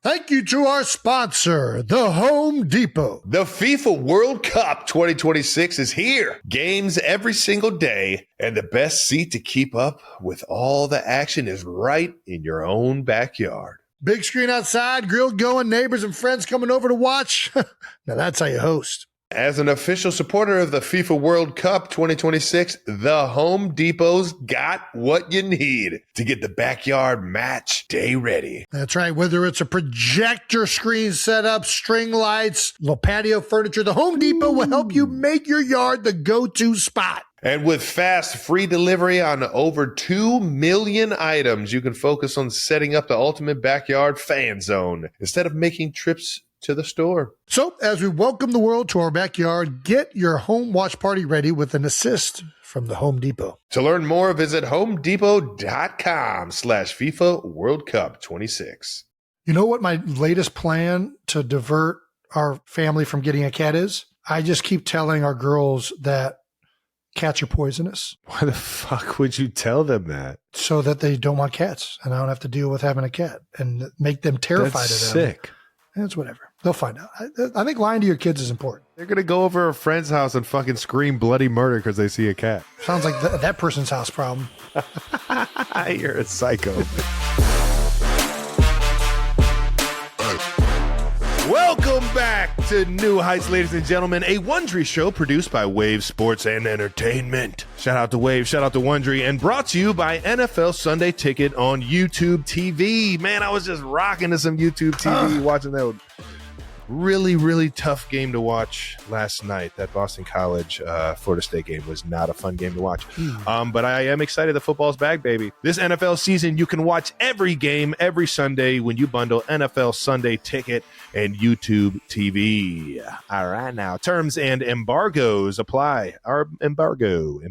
Thank you to our sponsor, the Home Depot. The FIFA World Cup 2026 is here. Games every single day, and the best seat to keep up with all the action is right in your own backyard. Big screen outside, grill going, neighbors and friends coming over to watch. Now that's how you host. As an official supporter of the FIFA World Cup 2026, the Home Depot's got what you need to get the backyard match day ready. That's right. Whether it's a projector screen setup, string lights, little patio furniture, the Home Depot will help you make your yard the go-to spot. And with fast, free delivery on over 2 million items, you can focus on setting up the ultimate backyard fan zone instead of making trips to the store. So, as we welcome the world to our backyard, get your home watch party ready with an assist from the Home Depot. To learn more, visit homedepot.com/FIFA World Cup 26. You know what my latest plan to divert our family from getting a cat is? I just keep telling our girls that cats are poisonous. Why the fuck would you tell them that? So that they don't want cats, and I don't have to deal with having a cat and make them terrified of them. Sick. It's whatever. They'll find out. I think lying to your kids is important. They're going to go over a friend's house and fucking scream bloody murder because they see a cat. Sounds like that person's house problem. You're a psycho. Welcome back to New Heights, ladies and gentlemen, a Wondery show produced by Wave Sports and Entertainment. Shout out to Wave, shout out to Wondery, and brought to you by NFL Sunday Ticket on YouTube TV. Man, I was just rocking to some YouTube TV watching that really, really tough game to watch last night. That Boston College Florida State game was not a fun game to watch. But I am excited that football's back, baby. This NFL season, you can watch every game every Sunday when you bundle NFL Sunday Ticket and YouTube TV. All right, now, terms and embargoes apply. Our embargo,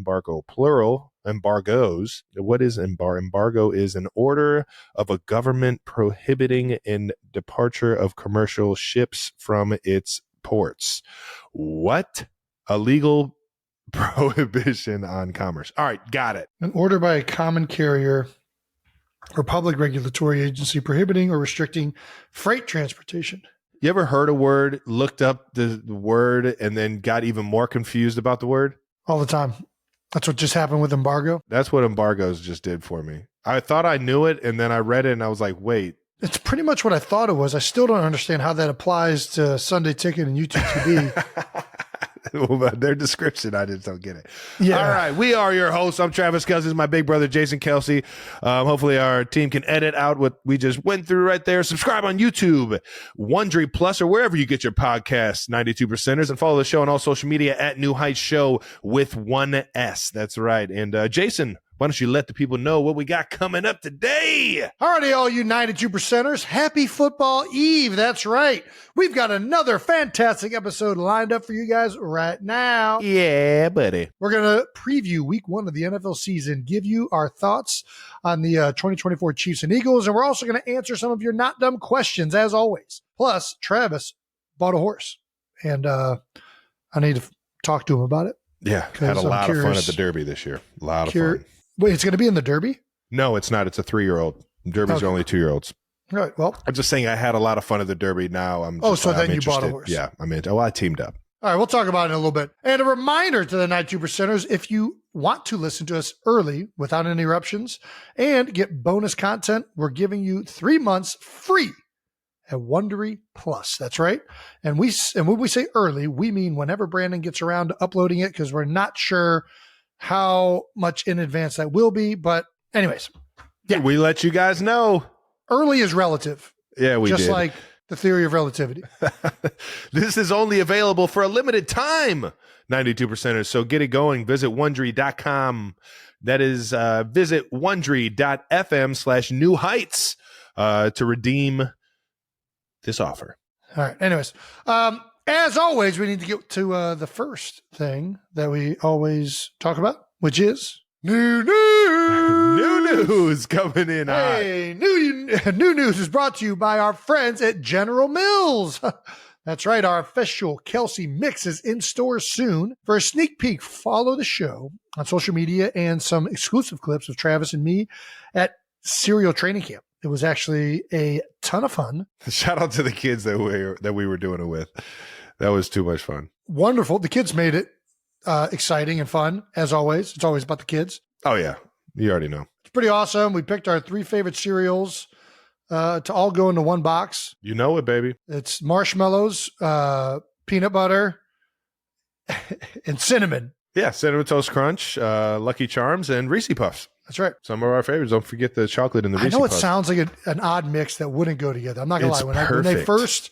plural. Embargoes. What is embargo? Is an order of a government prohibiting and departure of commercial ships from its ports. What? A legal prohibition on commerce. All right, got it. An order by a common carrier or public regulatory agency prohibiting or restricting freight transportation. You ever heard a word, looked up the word, and then got even more confused about the word? All the time. That's what just happened with embargo. That's what embargoes just did for me. I thought I knew it, and then I read it, and I was like, wait. It's pretty much what I thought it was. I still don't understand how that applies to Sunday Ticket and YouTube TV. Their description, I just don't get it. Yeah. All right, we are your hosts. I'm Travis Cousins, my big brother, Jason Kelsey. Hopefully our team can edit out what we just went through right there. Subscribe on YouTube, Wondery Plus, or wherever you get your podcasts, 92%ers, and follow the show on all social media at New Heights Show with one S. That's right. And Jason, why don't you let the people know what we got coming up today? Alrighty, all you 92%ers, happy football eve. That's right. We've got another fantastic episode lined up for you guys right now. Yeah, buddy. We're going to preview week 1 of the NFL season, give you our thoughts on the 2024 Chiefs and Eagles, and we're also going to answer some of your not dumb questions, as always. Plus, Travis bought a horse, and I need to talk to him about it. Yeah, had a lot of fun at the Derby this year. A lot of fun. Wait, it's going to be in the Derby? No, it's not. It's a 3-year-old. Derbies are only 2-year-olds. All right, well. I'm just saying I had a lot of fun at the Derby. Now I'm just, so then I'm you interested. bought a horse. Yeah, I'm into. I teamed up. All right, we'll talk about it in a little bit. And a reminder to the 92%ers, if you want to listen to us early without interruptions and get bonus content, we're giving you 3 months free at Wondery Plus. That's right. And when we say early, we mean whenever Brandon gets around to uploading it, because we're not sure how much in advance that will be. But anyways, yeah, we let you guys know. Early is relative. Yeah, we just did. like the theory of relativity. This is only available for a limited time, 92%ers. So get it going. Visit Wondery.com. That is visit Wondery.fm/New Heights to redeem this offer. All right. Anyways, as always, we need to get to the first thing that we always talk about, which is new news. New news coming in. Hey, new news is brought to you by our friends at General Mills. That's right. Our official Kelsey mix is in stores soon. For a sneak peek, follow the show on social media and some exclusive clips of Travis and me at Cereal Training Camp. It was actually a ton of fun. Shout out to the kids that we were doing it with. That was too much fun. Wonderful. The kids made it exciting and fun, as always. It's always about the kids. Oh, yeah. You already know. It's pretty awesome. We picked our 3 favorite cereals to all go into one box. You know it, baby. It's marshmallows, peanut butter, and cinnamon. Yeah, Cinnamon Toast Crunch, Lucky Charms, and Reese Puffs. That's right. Some of our favorites. Don't forget the chocolate and the Reese I know it Puffs. sounds like an odd mix that wouldn't go together. I'm not going to lie. It's When they perfect. first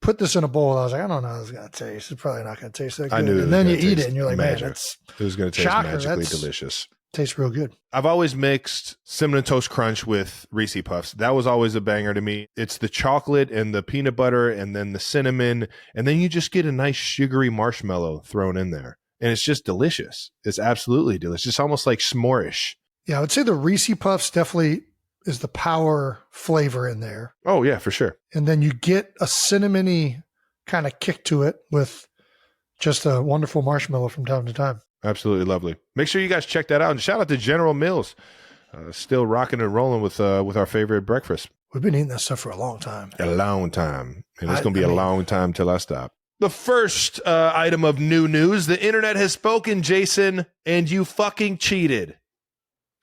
put this in a bowl, I was like, I don't know how it's going to taste. It's probably not going to taste that good. I knew it was and then you gonna eat taste it and you're like, magic. man, that's It was going to taste shocker. magically That's- delicious. tastes real good. I've always mixed Cinnamon Toast Crunch with Reese Puffs. That was always a banger to me. It's the chocolate and the peanut butter and then the cinnamon, and then you just get a nice sugary marshmallow thrown in there. And it's just delicious. It's absolutely delicious. It's almost like s'more-ish. Yeah, I would say the Reese Puffs definitely is the power flavor in there. Oh, yeah, for sure. And then you get a cinnamony kind of kick to it with just a wonderful marshmallow from time to time. Absolutely lovely. Make sure you guys check that out. And shout out to General Mills. Still rocking and rolling with our favorite breakfast. We've been eating that stuff for a long time. A long time. And it's going to be I a mean- long time till I stop. The first item of new news, the internet has spoken, Jason, and you fucking cheated.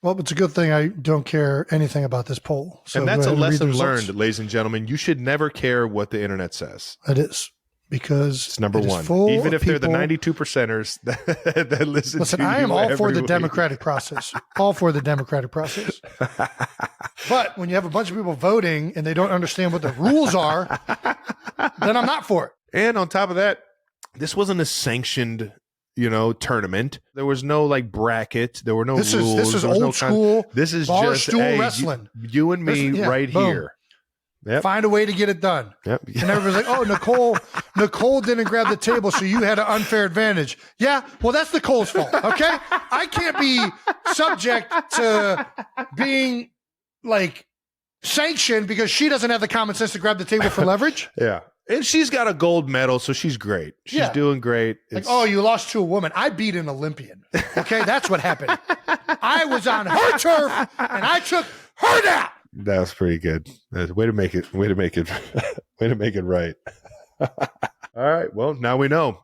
Well, it's a good thing I don't care anything about this poll. So And that's a go ahead and read the lesson results. learned, ladies and gentlemen. You should never care what the internet says. It is. Because It's number it is one. full Even of if they're the people- 92%ers that listen Listen, to you I am all for every the week. democratic process. All for the democratic process. But when you have a bunch of people voting and they don't understand what the rules are, then I'm not for it. And on top of that, this wasn't a sanctioned, tournament. There was no like bracket. There were no This rules. is There was no old school This is bar just stool hey, wrestling. You and me Yeah, right boom. here. Yep. Find a way to get it done. Yep. And everybody's like, oh, Nicole didn't grab the table, so you had an unfair advantage. Yeah, well, that's Nicole's fault, okay? I can't be subject to being, like, sanctioned because she doesn't have the common sense to grab the table for leverage. Yeah. And she's got a gold medal, so she's great. She's Yeah. doing great. Like, oh, you lost to a woman. I beat an Olympian, okay? That's what happened. I was on her turf, and I took her down. That was pretty good. Way to make it. Way to make it. Way to make it right. All right. Well, now we know.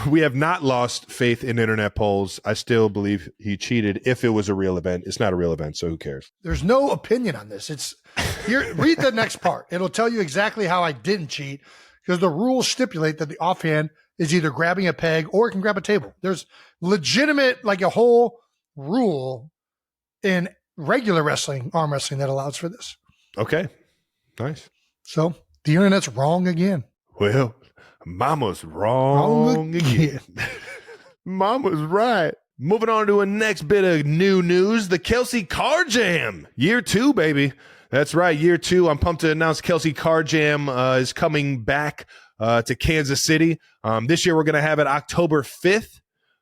We have not lost faith in internet polls. I still believe he cheated. If it was a real event, it's not a real event, so who cares? There's no opinion on this. It's here. Read the next part. It'll tell you exactly how I didn't cheat because the rules stipulate that the offhand is either grabbing a peg or it can grab a table. There's legitimate, like a whole rule in regular wrestling, arm wrestling, that allows for this. Okay. Nice. So the internet's wrong again. Well, Mama's wrong again. Mama's right. Moving on to a next bit of new news, the Kelsey Car Jam. Year 2, baby. That's right, year 2. I'm pumped to announce Kelsey Car Jam is coming back to Kansas City. This year we're going to have it October 5th.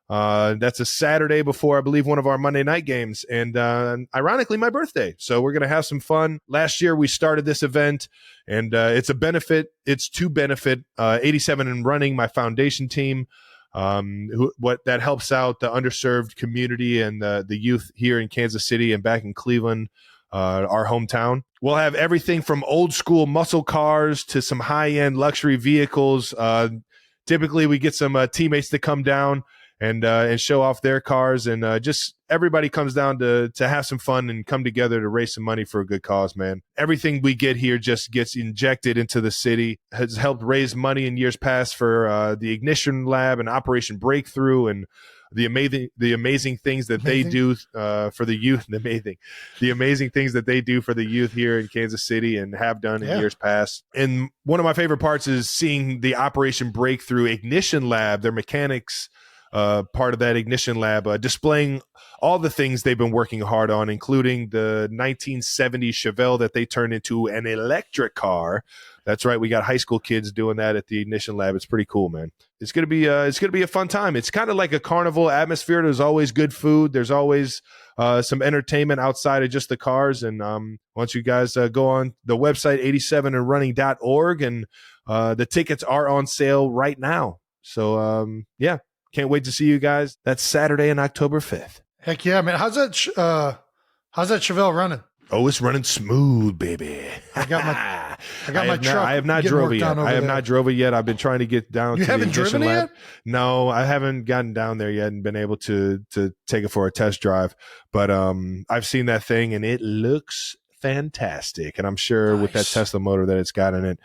That's a Saturday before, I believe, one of our Monday night games. And ironically, my birthday. So we're going to have some fun. Last year, we started this event, and it's a benefit. It's to benefit 87 and Running, my foundation team, that helps out the underserved community and the youth here in Kansas City and back in Cleveland, our hometown. We'll have everything from old school muscle cars to some high-end luxury vehicles. Typically, we get some teammates to come down and show off their cars, and just everybody comes down to have some fun and come together to raise some money for a good cause, man. Everything we get here just gets injected into the city, has helped raise money in years past for the Ignition Lab and Operation Breakthrough and the amazing things that they do for the youth, the amazing things that they do for the youth here in Kansas City and have done in years past. And one of my favorite parts is seeing the Operation Breakthrough Ignition Lab, their mechanics part of that Ignition Lab, displaying all the things they've been working hard on, including the 1970 Chevelle that they turned into an electric car. That's right. We got high school kids doing that at the Ignition Lab. It's pretty cool, man. It's going to be a fun time. It's kind of like a carnival atmosphere. There's always good food. There's always some entertainment outside of just the cars. And once you guys go on the website, 87andrunning.org, and the tickets are on sale right now. So, yeah. Can't wait to see you guys. That's Saturday on October 5th. Heck yeah, man. How's that Chevelle running? Oh, it's running smooth, baby. I got my truck. I have not drove it yet. Not drove it yet. I've been trying to get down to the ignition driven it lab. yet? No, I haven't gotten down there yet and been able to take it for a test drive. But I've seen that thing and it looks fantastic. And I'm sure with that Tesla motor that it's got in it,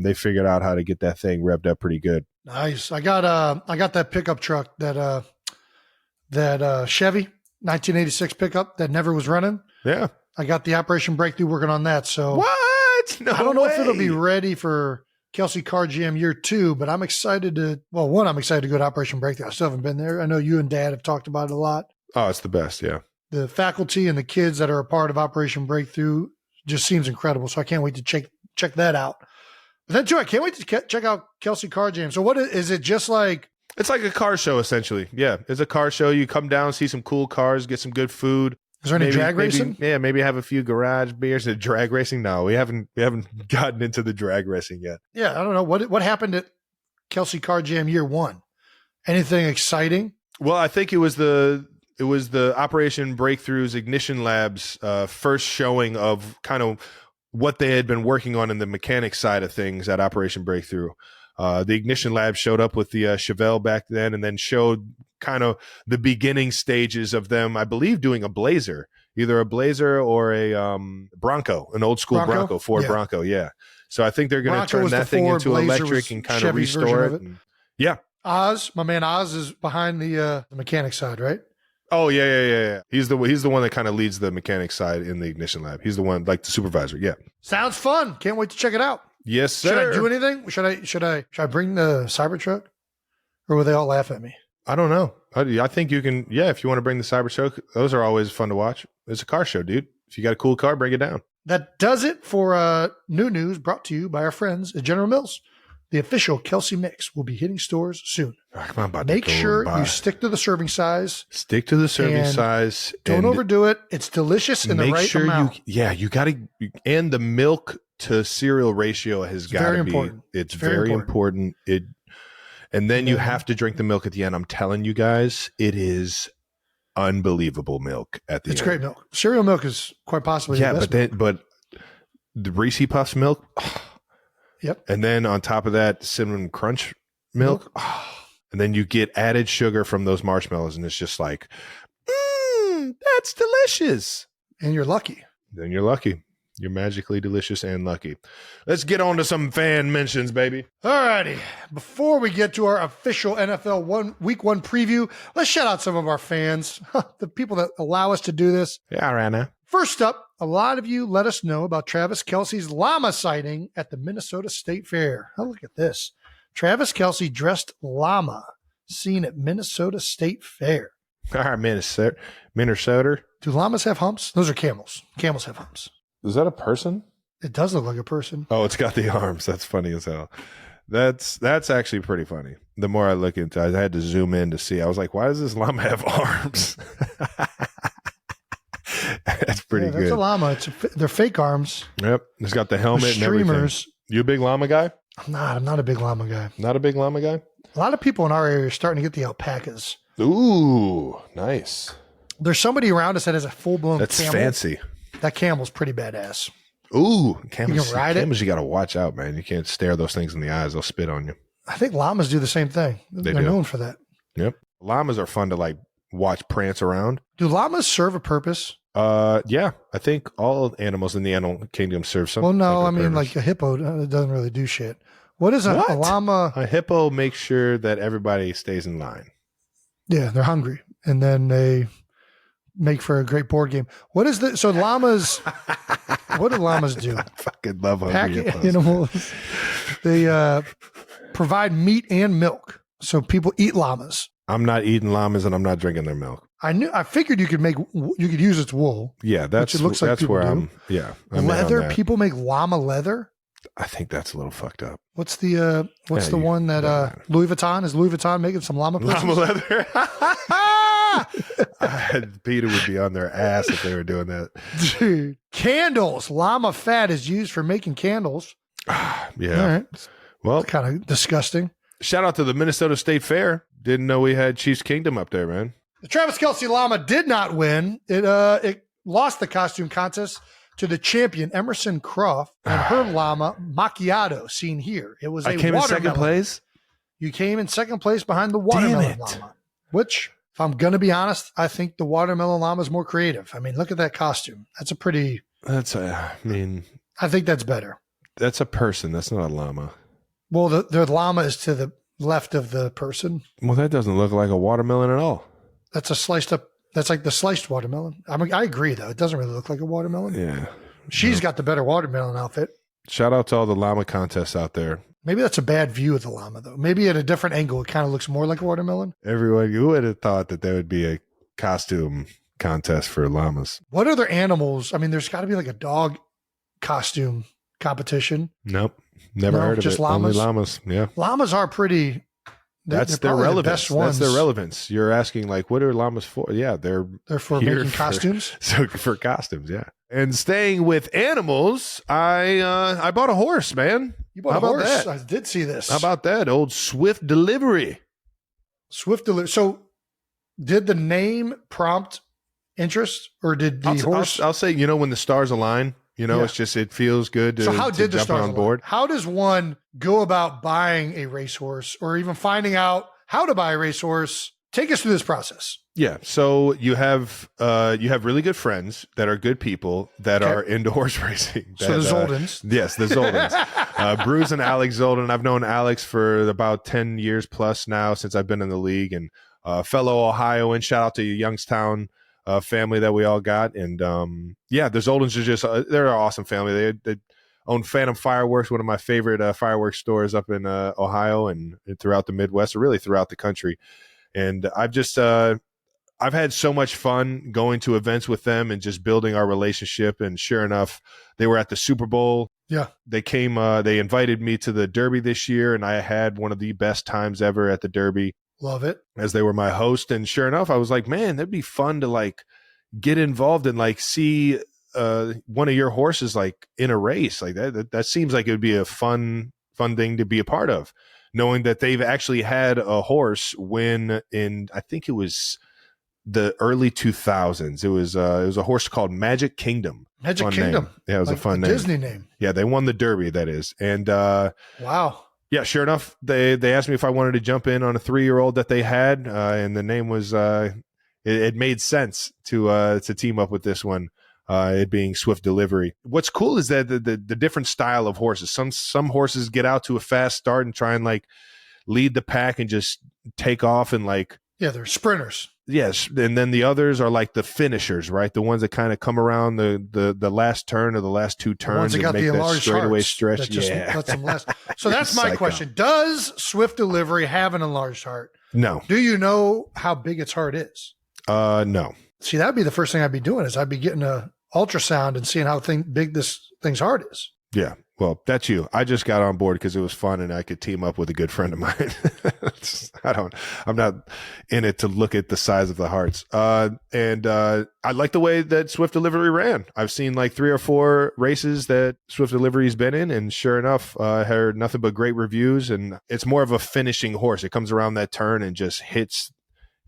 they figured out how to get that thing revved up pretty good. Nice. I got that pickup truck, that Chevy 1986 pickup that never was running. Yeah. I got the Operation Breakthrough working on that. So what? No, I don't know way. if it'll be ready for Kelsey Car Jam year 2, but I'm excited to go to Operation Breakthrough. I still haven't been there. I know you and Dad have talked about it a lot. Oh, it's the best. Yeah. The faculty and the kids that are a part of Operation Breakthrough just seems incredible. So I can't wait to check that out. But then too, I can't wait to check out Kelsey Car Jam. So what is it, just like? It's like a car show, essentially. Yeah. It's a car show. You come down, see some cool cars, get some good food. Is there any drag racing? Maybe have a few garage beers. Drag racing? No, we haven't gotten into the drag racing yet. Yeah, I don't know what happened at Kelsey Car Jam year 1. Anything exciting? Well, I think it was the Operation Breakthrough's Ignition Lab's first showing of kind of what they had been working on in the mechanics side of things at Operation Breakthrough. The Ignition Lab showed up with the Chevelle back then, and then showed kind of the beginning stages of them, I believe, doing a Blazer, either a Blazer or a Bronco, an old school Bronco, Ford Bronco. Yeah. So I think they're going to turn that thing into Blazer electric and kind of restore it. Yeah. My man Oz is behind the mechanic side, right? Oh yeah. He's the one that kind of leads the mechanic side in the Ignition Lab. He's the one, like the supervisor. Yeah. Sounds fun. Can't wait to check it out. Yes, sir. Should I do anything? Should I bring the Cybertruck, or will they all laugh at me? I don't know. I think you can. Yeah, if you want to bring the Cybertruck, those are always fun to watch. It's a car show, dude. If you got a cool car, bring it down. That does it for new news brought to you by our friends at General Mills. The official Kelsey mix will be hitting stores soon. Make sure you stick to the serving size. Stick to the serving size. Don't overdo it. It's delicious in the right amount. You got to, and the milk to cereal ratio has got to be important. It's very important. And then you have to drink the milk at the end. I'm telling you guys, it is unbelievable milk at the end. It's great milk. Cereal milk is quite possibly the best. But the Reese Puffs milk. Yep. And then on top of that, cinnamon crunch milk. And then you get added sugar from those marshmallows, and it's just like, that's delicious. And you're lucky. Then you're lucky. You're magically delicious and lucky. Let's get on to some fan mentions, baby. All righty. Before we get to our official NFL Week 1 preview, let's shout out some of our fans, the people that allow us to do this. Yeah, right now. First up, a lot of you let us know about Travis Kelce's llama sighting at the Minnesota State Fair. Oh, look at this. Travis Kelce dressed llama seen at Minnesota State Fair. All right, Minnesota. Do llamas have humps? Those are camels. Camels have humps. Is that a person? It does look like a person. Oh, it's got the arms. That's funny as hell. That's actually pretty funny. The more I look into it, I had to zoom in to see. I was like, why does this llama have arms? That's pretty good. That's a llama. They're fake arms. Yep. It's got the helmet and everything. You a big llama guy? I'm not a big llama guy. Not a big llama guy? A lot of people in our area are starting to get the alpacas. Ooh, nice. There's somebody around us that has a full-blown camel. That's fancy. That camel's pretty badass. Ooh, camels, you can ride camels you got to watch out, man. You can't stare those things in the eyes. They'll spit on you. I think llamas do the same thing. They're known for that. Yep. Llamas are fun to like watch prance around. Do llamas serve a purpose? Yeah. I think all animals in the animal kingdom serve something. Well, no, I mean like a hippo doesn't really do shit. What is a llama? A hippo makes sure that everybody stays in line. Yeah, they're hungry. And then they make for a great board game. What is so llamas, what do llamas do? I fucking love hungry hippos. Animals. They provide meat and milk. So people eat llamas. I'm not eating llamas and I'm not drinking their milk. I figured you could use its wool. Yeah, it looks like that's where do. I'm leather. People make llama leather. I think that's a little fucked up. What's the one that Louis Vuitton is? Louis Vuitton making some llama purses? Llama leather. Peter would be on their ass if they were doing that. Dude, candles. Llama fat is used for making candles. Yeah. All right. Well, kind of disgusting. Shout out to the Minnesota State Fair. Didn't know we had Chiefs Kingdom up there, man. The Travis Kelce llama did not win. It lost the costume contest to the champion Emerson Croft and her llama Macchiato, seen here. It was I came in second place. You came in second place behind the watermelon llama, which, if I'm going to be honest, I think the watermelon llama is more creative. I mean, look at that costume. I think that's better. That's a person. That's not a llama. Well, the llama is to the left of the person. Well, that doesn't look like a watermelon at all. That's a sliced up. That's like the sliced watermelon. I mean, I agree, though. It doesn't really look like a watermelon. Yeah. She's got the better watermelon outfit. Shout out to all the llama contests out there. Maybe that's a bad view of the llama, though. Maybe at a different angle, it kind of looks more like a watermelon. Everyone, you would have thought that there would be a costume contest for llamas. What other animals? I mean, there's got to be like a dog costume competition. Nope. Never heard of just it. Llamas? Only llamas. Yeah. Llamas are pretty. That's their relevance. That's their relevance. You're asking, like, what are llamas for? Yeah, they're for making costumes. So for costumes, yeah. And staying with animals, I bought a horse, man. You bought a horse. I did see this. How about that? Old Swift Delivery. Swift Delivery. So did the name prompt interest, or did the horse? I'll say, when the stars align, it's just, it feels good to, so how did the jump stars on board. Align? How does one go about buying a racehorse, or even finding out how to buy a racehorse? Take us through this process. Yeah. So you have really good friends that are good people that are into horse racing. So the Zoldens. Yes, the Zoldens. Bruce and Alex Zolden. I've known Alex for about 10 years plus now since I've been in the league, and fellow Ohioan. Shout out to Youngstown family that we all got. And the Zoldens are just, they're an awesome family. They own Phantom Fireworks, one of my favorite fireworks stores up in Ohio and throughout the Midwest, or really throughout the country. And I've just, I've had so much fun going to events with them and just building our relationship. And sure enough, they were at the Super Bowl. Yeah. They came, they invited me to the Derby this year, and I had one of the best times ever at the Derby. Love it. As they were my host. And sure enough, I was like, man, that'd be fun to like get involved and like see one of your horses like in a race. Like that seems like it would be a fun thing to be a part of, knowing that they've actually had a horse win in, I think it was the early 2000s. It was a horse called Magic Kingdom. Magic Kingdom. Name. Yeah, it was like a fun name. Disney name. Yeah, they won the Derby, that is. And wow. Yeah, sure enough, they asked me if I wanted to jump in on a 3-year-old that they had, and the name was it made sense to team up with this one, it being Swift Delivery. What's cool is that the different style of horses. Some horses get out to a fast start and try and like lead the pack and just take off and like, yeah, they're sprinters. Yes, and then the others are like the finishers, right? The ones that kind of come around the last turn or the last two turns and make that straightaway stretch. That just lets them last. So that's my question. Does Swift Delivery have an enlarged heart? No. Do you know how big its heart is? No. See, that'd be the first thing I'd be doing is I'd be getting a ultrasound and seeing how big this thing's heart is. Yeah. Well, that's you. I just got on board because it was fun and I could team up with a good friend of mine. I'm not in it to look at the size of the hearts. And I like the way that Swift Delivery ran. I've seen like 3 or 4 races that Swift Delivery's been in. And sure enough, I heard nothing but great reviews, and it's more of a finishing horse. It comes around that turn and just hits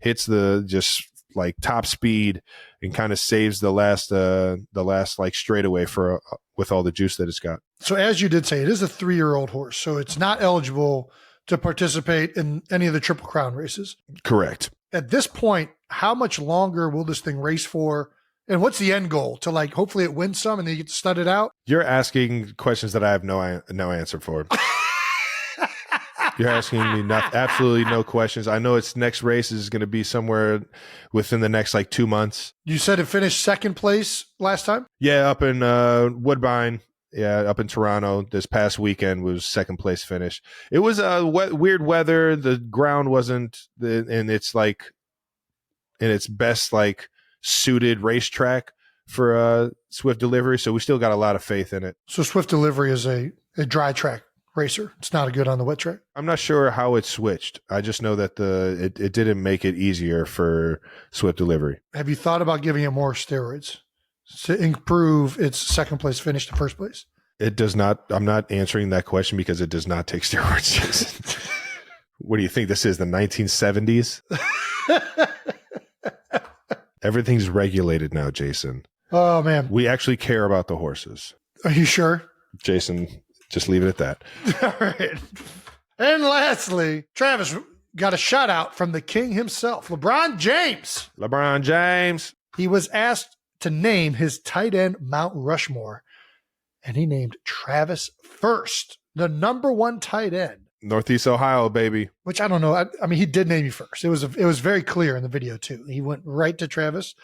the just like top speed and kind of saves the last like straightaway for with all the juice that it's got. So as you did say, it is a 3-year-old horse, so it's not eligible to participate in any of the Triple Crown races. Correct. At this point, how much longer will this thing race for? And what's the end goal? To like, hopefully it wins some and then you get to stud it out? You're asking questions that I have no answer for. You're asking me absolutely no questions. I know its next race is going to be somewhere within the next like 2 months. You said it finished second place last time? Yeah, up in Woodbine. Yeah, up in Toronto this past weekend was second place finish. It was weird weather. The ground wasn't in its best like suited racetrack for Swift Delivery. So we still got a lot of faith in it. So Swift Delivery is a dry track racer. It's not a good on the wet track. I'm not sure how it switched. I just know that it didn't make it easier for Swift Delivery. Have you thought about giving it more steroids to improve its second place finish to first place? It does not. I'm not answering that question because it does not take steroids, Jason. What do you think this is, the 1970s? Everything's regulated now, Jason. Oh, man. We actually care about the horses. Are you sure? Jason, just leave it at that. All right. And lastly, Travis got a shout out from the king himself, LeBron James. LeBron James. He was asked to name his tight end Mount Rushmore, and he named Travis first, the number one tight end. Northeast Ohio, baby. Which I don't know. I mean, he did name you first. It was very clear in the video too. He went right to Travis.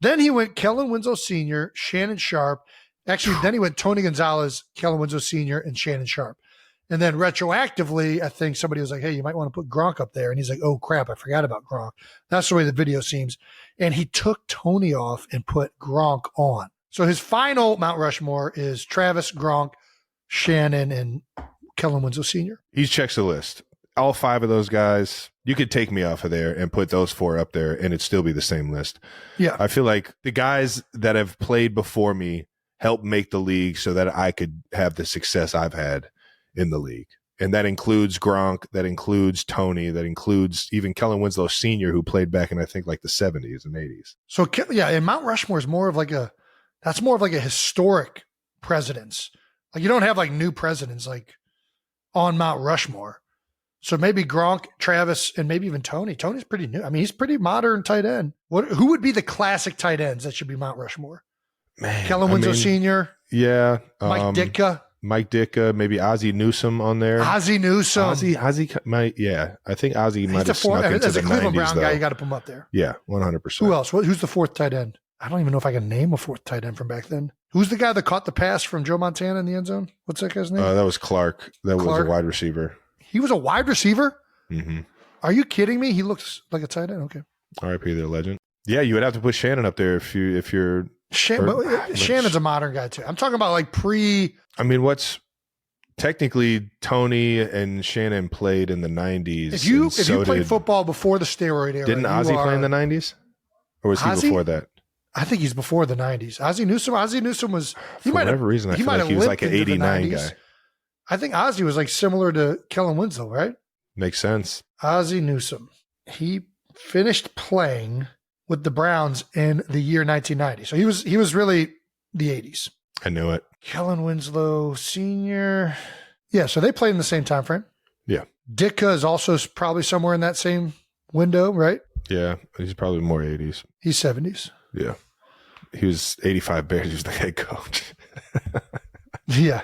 Then he went Kellen Winslow Sr., Shannon Sharp. Actually, then he went Tony Gonzalez, Kellen Winslow Sr., and Shannon Sharp. And then retroactively, I think somebody was like, hey, you might want to put Gronk up there. And he's like, oh, crap, I forgot about Gronk. That's the way the video seems. And he took Tony off and put Gronk on. So his final Mount Rushmore is Travis, Gronk, Shannon, and Kellen Winslow Sr. He checks the list. All 5 of those guys, you could take me off of there and put those 4 up there, and it'd still be the same list. Yeah. I feel like the guys that have played before me helped make the league so that I could have the success I've had in the league. And that includes Gronk, that includes Tony, that includes even Kellen Winslow Sr., who played back in, I think, like the 70s and 80s. So, yeah, and Mount Rushmore is more of like a historic presidents. Like, you don't have like new presidents like on Mount Rushmore. So maybe Gronk, Travis, and maybe even Tony. Tony's pretty new. I mean, he's pretty modern tight end. Who would be the classic tight ends that should be Mount Rushmore? Man, Kellen Winslow Sr., yeah, Mike Ditka, maybe Ozzie Newsome on there. Ozzie Newsome. Ozzie might, yeah. I think Ozzie might have snuck into as the a Cleveland 90s, Brown though. guy, you got to put him up there. Yeah, 100%. Who else? Who's the fourth tight end? I don't even know if I can name a fourth tight end from back then. Who's the guy that caught the pass from Joe Montana in the end zone? What's that guy's name? That was Clark. That was Clark. a wide receiver. He was a wide receiver? Mm-hmm. Are you kidding me? He looks like a tight end. Okay. R.I.P. their legend. Yeah, you would have to put Shannon up there if you're. Shannon's a modern guy too. I'm talking about like pre. I mean, what's technically Tony and Shannon played in the 90s. If you played football before the steroid era, didn't Ozzie play in the 90s, or was he before that? I think he's before the 90s. Ozzie Newsome was. For whatever reason, I feel like he was like an 89 guy. I think Ozzie was like similar to Kellen Winslow, right? Makes sense. Ozzie Newsome. He finished playing with the Browns in the year 1990. So he was really the 80s. I knew it. Kellen Winslow Sr. Yeah, so they played in the same time frame. Yeah. Ditka is also probably somewhere in that same window, right? Yeah, he's probably more 80s. He's 70s. Yeah. He was 85 Bears. He was the head coach. Yeah.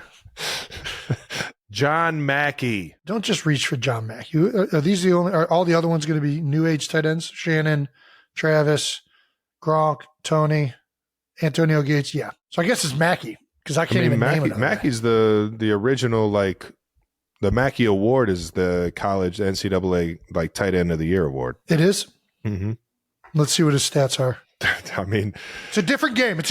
John Mackey. Don't just reach for John Mackey. Are these the only? Are all the other ones going to be new age tight ends? Shannon, Travis, Gronk, Tony, Antonio Gates. Yeah. So I guess it's Mackey because I can't even name it. Mackey's the original, like the Mackey Award is the college NCAA like tight end of the year award. It is. Mm-hmm. Let's see what his stats are. I mean, it's a different game.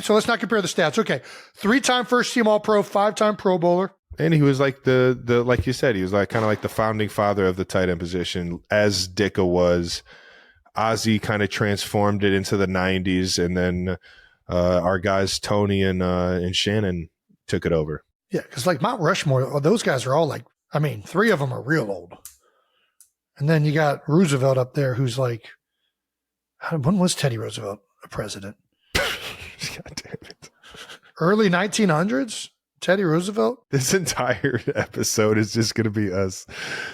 So let's not compare the stats. Okay. 3-time first team All Pro, 5-time Pro Bowler. And he was like the like you said, he was like kind of like the founding father of the tight end position, as Ditka was. Ozzie kind of transformed it into the 90s, and then our guys Tony and Shannon took it over. Yeah, because like Mount Rushmore, those guys are all like, I mean, 3 of them are real old. And then you got Roosevelt up there who's like, when was Teddy Roosevelt a president? God damn it. Early 1900s? Teddy Roosevelt? This entire episode is just going to be us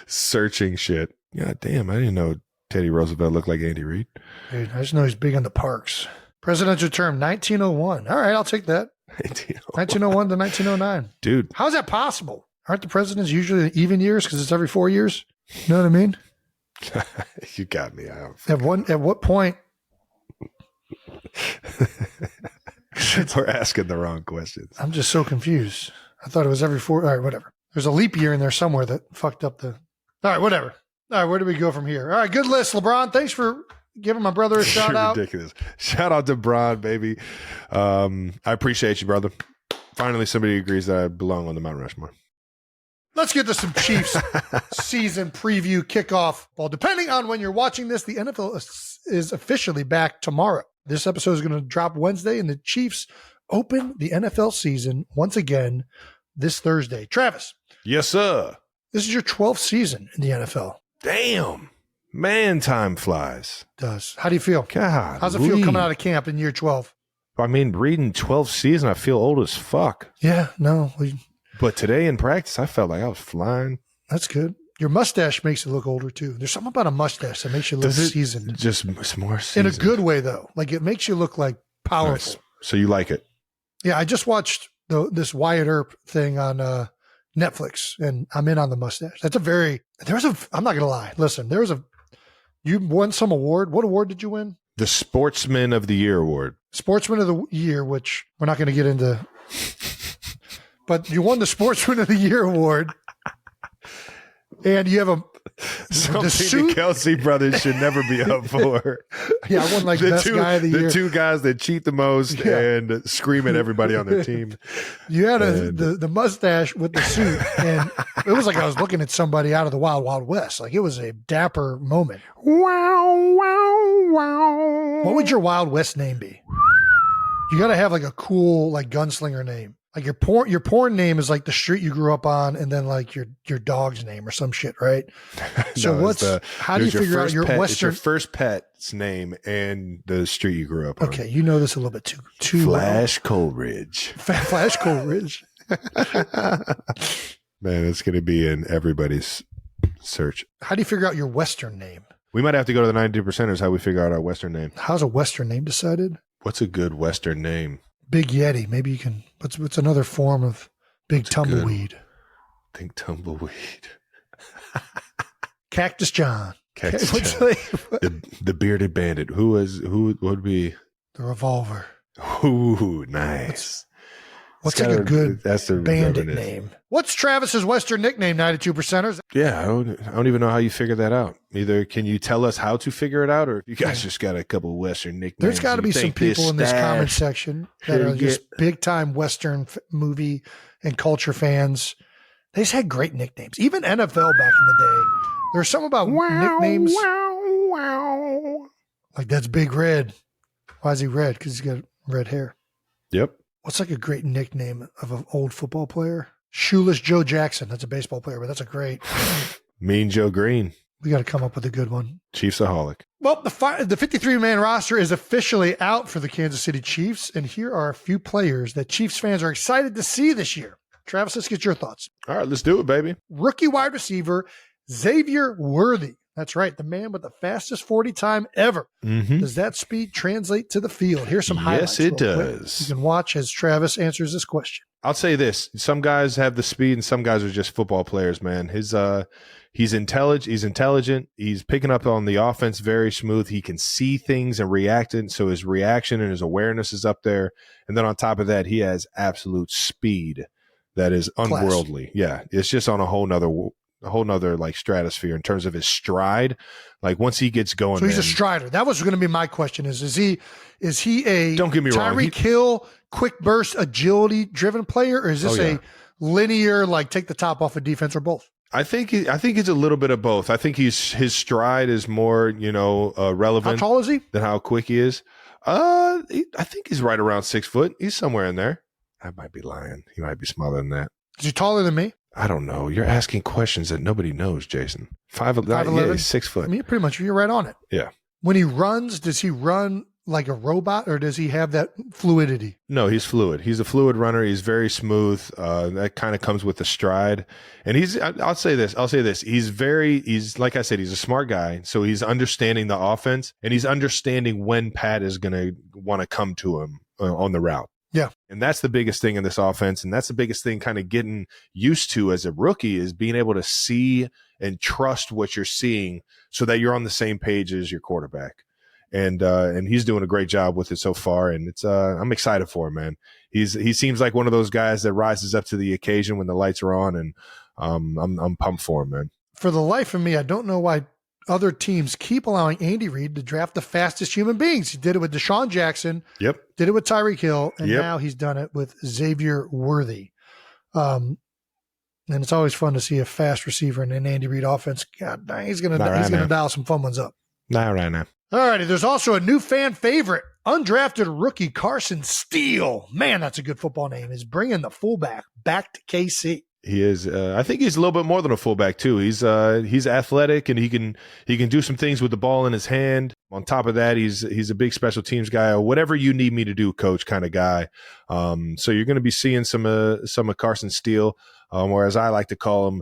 searching shit. God damn, I didn't know Teddy Roosevelt looked like Andy Reid. Dude, I just know he's big on the parks. Presidential term, 1901. All right, I'll take that. 1901 to 1909. Dude. How's that possible? Aren't the presidents usually even years because it's every 4 years? You know what I mean? You got me. At what point? We're asking the wrong questions. I'm just so confused. I thought it was every 4. All right, whatever. There's a leap year in there somewhere that fucked up the. All right, whatever. All right, where do we go from here? All right, good list, LeBron. Thanks for giving my brother a shout out. Ridiculous. Shout out to Bron, baby. I appreciate you, brother. Finally, somebody agrees that I belong on the Mount Rushmore. Let's get to some Chiefs season preview kickoff. Well, depending on when you're watching this, the NFL is officially back tomorrow. This episode is going to drop Wednesday, and the Chiefs open the NFL season once again this Thursday. Travis. Yes, sir. This is your 12th season in the NFL. Damn. Man, time flies. It does. How do you feel? God. How's it feel coming out of camp in year 12? I mean, reading 12th season, I feel old as fuck. Yeah, no. But today in practice, I felt like I was flying. That's good. Your mustache makes you look older, too. There's something about a mustache that makes you look seasoned. Just more seasoned. In a good way, though. Like, it makes you look, like, powerful. Nice. So you like it? Yeah, I just watched this Wyatt Earp thing on Netflix, and I'm in on the mustache. I'm not going to lie. Listen, you won some award. What award did you win? The Sportsman of the Year award. Sportsman of the Year, which we're not going to get into. But you won the Sportsman of the Year award. And you have something the Kelsey brothers should never be up for. Yeah, I won like best guy of the year. The two guys that cheat the most and scream at everybody on their team. You had the mustache with the suit, and it was like I was looking at somebody out of the Wild Wild West. Like, it was a dapper moment. Wow, wow, wow. What would your Wild West name be? You got to have like a cool like gunslinger name. Like your porn name is like the street you grew up on, and then like your dog's name or some shit, right? So how do you figure out your Western? It's your first pet's name and the street you grew up on. Okay, you know this a little bit too. Flash Coleridge. Flash Coleridge. Man, it's going to be in everybody's search. How do you figure out your Western name? We might have to go to the 92%ers how we figure out our Western name. How's a Western name decided? What's a good Western name? Big Yeti. Maybe you can. What's another form of big tumbleweed? Think tumbleweed. Cactus John. Cactus John. The bearded bandit. Who would be the revolver? Ooh, nice. What's like a good bandit name? What's Travis's Western nickname, 92%ers? Yeah, I don't even know how you figure that out. Either can you tell us how to figure it out, or if you guys just got a couple Western nicknames. There's got to be some people in this comment section that are just big-time Western movie and culture fans. They just had great nicknames. Even NFL back in the day. There's something about nicknames. Wow. Like, that's Big Red. Why is he red? Because he's got red hair. Yep. What's like a great nickname of an old football player? Shoeless Joe Jackson. That's a baseball player, but that's a great. Mean Joe Green. We got to come up with a good one. Chiefsaholic. Well, the 53-man roster is officially out for the Kansas City Chiefs, and here are a few players that Chiefs fans are excited to see this year. Travis, let's get your thoughts. All right, let's do it, baby. Rookie wide receiver Xavier Worthy. That's right, the man with the fastest 40 time ever. Mm-hmm. Does that speed translate to the field? Here's some highlights. Yes, it does. You can watch as Travis answers this question. I'll say this. Some guys have the speed and some guys are just football players, man. He's intelligent. He's picking up on the offense very smooth. He can see things and react it. So his reaction and his awareness is up there. And then on top of that, he has absolute speed that is unworldly. Class. Yeah. It's just on a whole nother like stratosphere in terms of his stride. Like once he gets going, so he's a strider. That was going to be my question: is he a don't get me wrong, Tyreek Hill, quick burst, agility driven player, or is this a linear like take the top off of defense, or both? I think it's a little bit of both. I think his stride is more relevant. How tall is he? Than how quick he is. I think he's right around 6 foot. He's somewhere in there. I might be lying. He might be smaller than that. Is he taller than me? I don't know. You're asking questions that nobody knows, Jason. 5'11". Yeah, he's 6 foot. I mean, you're right on it. Yeah. When he runs, does he run like a robot, or does he have that fluidity? No, he's fluid. He's a fluid runner. He's very smooth. That kind of comes with the stride. And I'll say this. He's like I said, he's a smart guy. So he's understanding the offense, and he's understanding when Pat is going to want to come to him on the route. Yeah. And that's the biggest thing in this offense. And that's the biggest thing kind of getting used to as a rookie is being able to see and trust what you're seeing so that you're on the same page as your quarterback. And he's doing a great job with it so far. And it's, I'm excited for him, man. He seems like one of those guys that rises up to the occasion when the lights are on. And I'm pumped for him, man. For the life of me, I don't know why other teams keep allowing Andy Reid to draft the fastest human beings. He did it with Deshaun Jackson. Yep. Did it with Tyreek Hill. And now he's done it with Xavier Worthy. And it's always fun to see a fast receiver in an Andy Reid offense. God dang, he's going to dial some fun ones up. Not right now. All righty. There's also a new fan favorite, undrafted rookie Carson Steele. Man, that's a good football name. Is bringing the fullback back to KC. He is. I think he's a little bit more than a fullback too. He's athletic and he can do some things with the ball in his hand. On top of that, he's a big special teams guy. Whatever you need me to do, coach, kind of guy. So you're going to be seeing some of Carson Steele, or as I like to call him,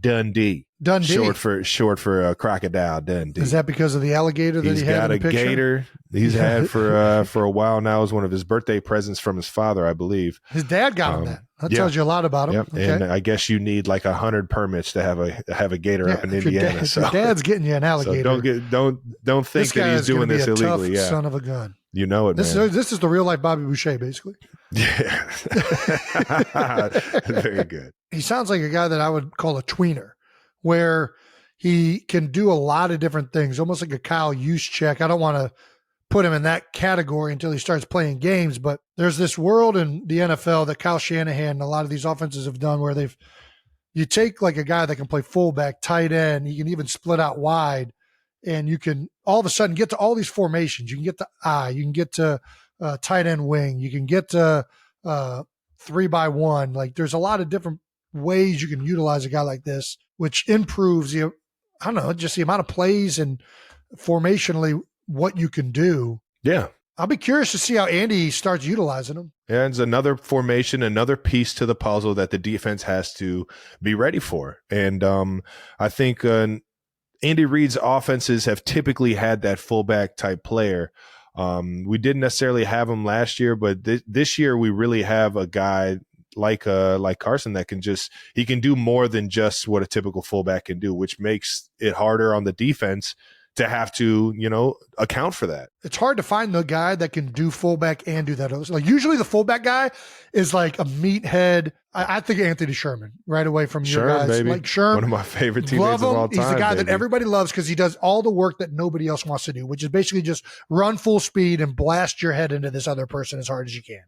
Dundee. Dundee. Short for crocodile. Dundee. Is that because of the alligator that He's he had got in the a picture? gator he's had for a while now. It was one of his birthday presents from his father, I believe. His dad got him that. That tells you a lot about him. Yep. Okay. And I guess you need like 100 permits to have a gator up in Indiana. Your dad's getting you an alligator. So don't think that he's doing this illegally. Tough son of a gun. You know it, man. This is the real life Bobby Boucher, basically. Yeah. Very good. He sounds like a guy that I would call a tweener, where he can do a lot of different things, almost like a Kyle Juszczyk. I don't want to put him in that category until he starts playing games, but there's this world in the NFL that Kyle Shanahan and a lot of these offenses have done where you take like a guy that can play fullback, tight end, he can even split out wide, and you can all of a sudden get to all these formations. You can get to I, you can get to tight end wing, you can get to 3-by-1. Like there's a lot of different ways you can utilize a guy like this, which improves just the amount of plays and formationally what you can do. Yeah. I'll be curious to see how Andy starts utilizing him. And it's another formation, another piece to the puzzle that the defense has to be ready for. And I think Andy Reid's offenses have typically had that fullback type player. We didn't necessarily have him last year, but this year we really have a guy like Carson that he can do more than just what a typical fullback can do, which makes it harder on the defense to have to, account for that. It's hard to find the guy that can do fullback and do that. Like usually the fullback guy is like a meathead. I think Anthony Sherman right away from your guys. Baby. Like Sherman, one of my favorite teammates of all time. He's the guy that everybody loves because he does all the work that nobody else wants to do, which is basically just run full speed and blast your head into this other person as hard as you can.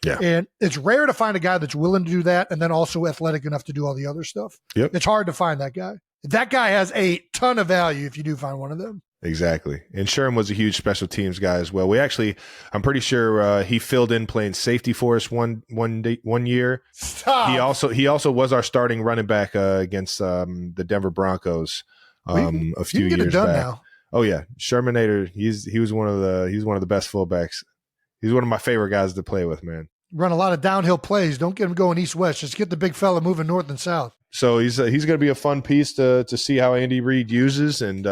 Yeah. And it's rare to find a guy that's willing to do that and then also athletic enough to do all the other stuff. Yep. It's hard to find that guy. That guy has a ton of value if you do find one of them. Exactly. And Sherman was a huge special teams guy as well. I'm pretty sure he filled in playing safety for us one year. Stop. He also was our starting running back against the Denver Broncos a few years back. Now. Oh yeah, Shermanator. He was one of the best fullbacks. He's one of my favorite guys to play with, man. Run a lot of downhill plays. Don't get him going east-west. Just get the big fella moving north and south. So he's going to be a fun piece to see how Andy Reid uses, and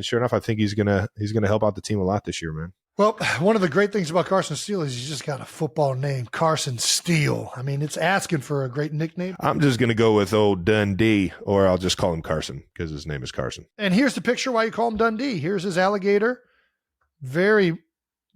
sure enough, I think he's gonna help out the team a lot this year, man. Well, one of the great things about Carson Steele is he's just got a football name, Carson Steele. I mean, it's asking for a great nickname. I'm just going to go with old Dundee, or I'll just call him Carson because his name is Carson. And here's the picture why you call him Dundee. Here's his alligator. Very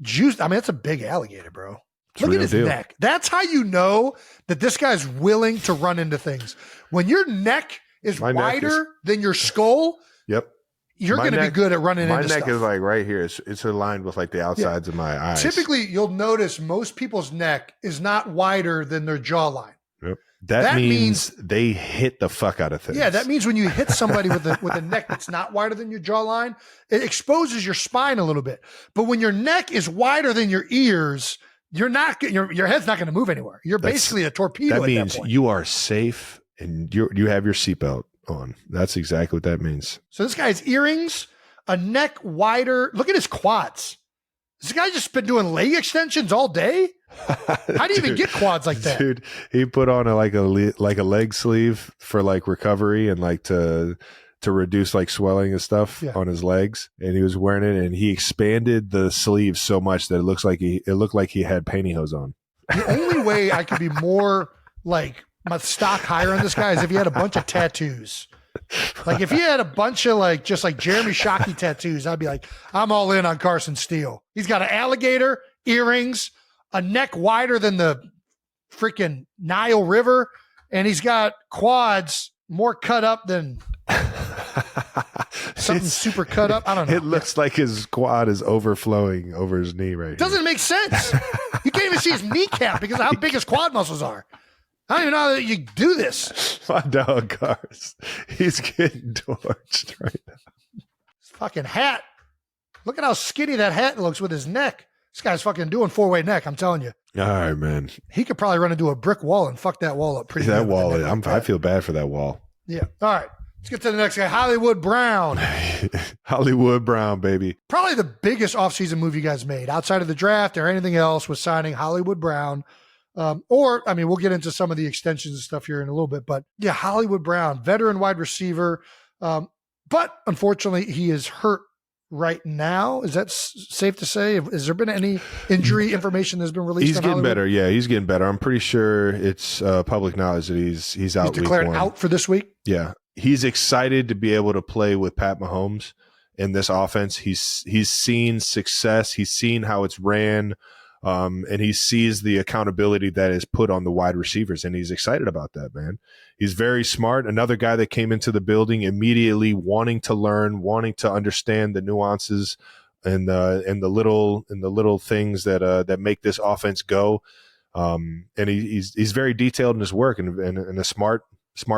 juiced. I mean, it's a big alligator, bro. Look at his neck. That's how you know that this guy's willing to run into things. When your neck is wider than your skull, yep, you're going to be good at running into stuff. My neck is like right here. It's aligned with like the outsides of my eyes. Typically, you'll notice most people's neck is not wider than their jawline. Yep. That means they hit the fuck out of things. Yeah, that means when you hit somebody with a neck that's not wider than your jawline, it exposes your spine a little bit. But when your neck is wider than your ears, your head's not going to move anywhere. You're basically a torpedo. That means you are safe and you have your seatbelt on. That's exactly what that means. So this guy has earrings, a neck wider. Look at his quads. This guy just been doing leg extensions all day. How do you even get quads like that? Dude, he put on a leg sleeve for like recovery and like to reduce like swelling and stuff on his legs, and he was wearing it, and he expanded the sleeves so much that it looked like he had pantyhose on. The only way I could be more like my stock higher on this guy is if he had a bunch of tattoos. Like if he had a bunch of just like Jeremy Shockey tattoos, I'd be like, I'm all in on Carson Steele. He's got an alligator, earrings, a neck wider than the freaking Nile River, and he's got quads more cut up than something super cut up. I don't know. It looks like his quad is overflowing over his knee right Doesn't make sense. You can't even see his kneecap because of how big his quad muscles are. I don't even know that you do this. My dog, Cars. He's getting torched right now. His fucking hat. Look at how skinny that hat looks with his neck. This guy's fucking doing four-way neck, I'm telling you. All right, man. He could probably run into a brick wall and fuck that wall up pretty good. That wall, I feel bad for that wall. Yeah. All right. Let's get to the next guy, Hollywood Brown. Hollywood Brown, baby. Probably the biggest offseason move you guys made outside of the draft or anything else was signing Hollywood Brown. We'll get into some of the extensions and stuff here in a little bit, but yeah, Hollywood Brown, veteran wide receiver. But unfortunately, he is hurt right now. Is that safe to say? Has there been any injury information that's been released? He's getting better. Yeah, he's getting better. I'm pretty sure it's public knowledge that he's out. He's declared week 1. out for this week. Yeah, he's excited to be able to play with Pat Mahomes in this offense. He's seen success. He's seen how it's ran. And he sees the accountability that is put on the wide receivers, and he's excited about that, man. He's very smart. Another guy that came into the building immediately wanting to learn, wanting to understand the nuances and the little things that make this offense go. And he's very detailed in his work and a smart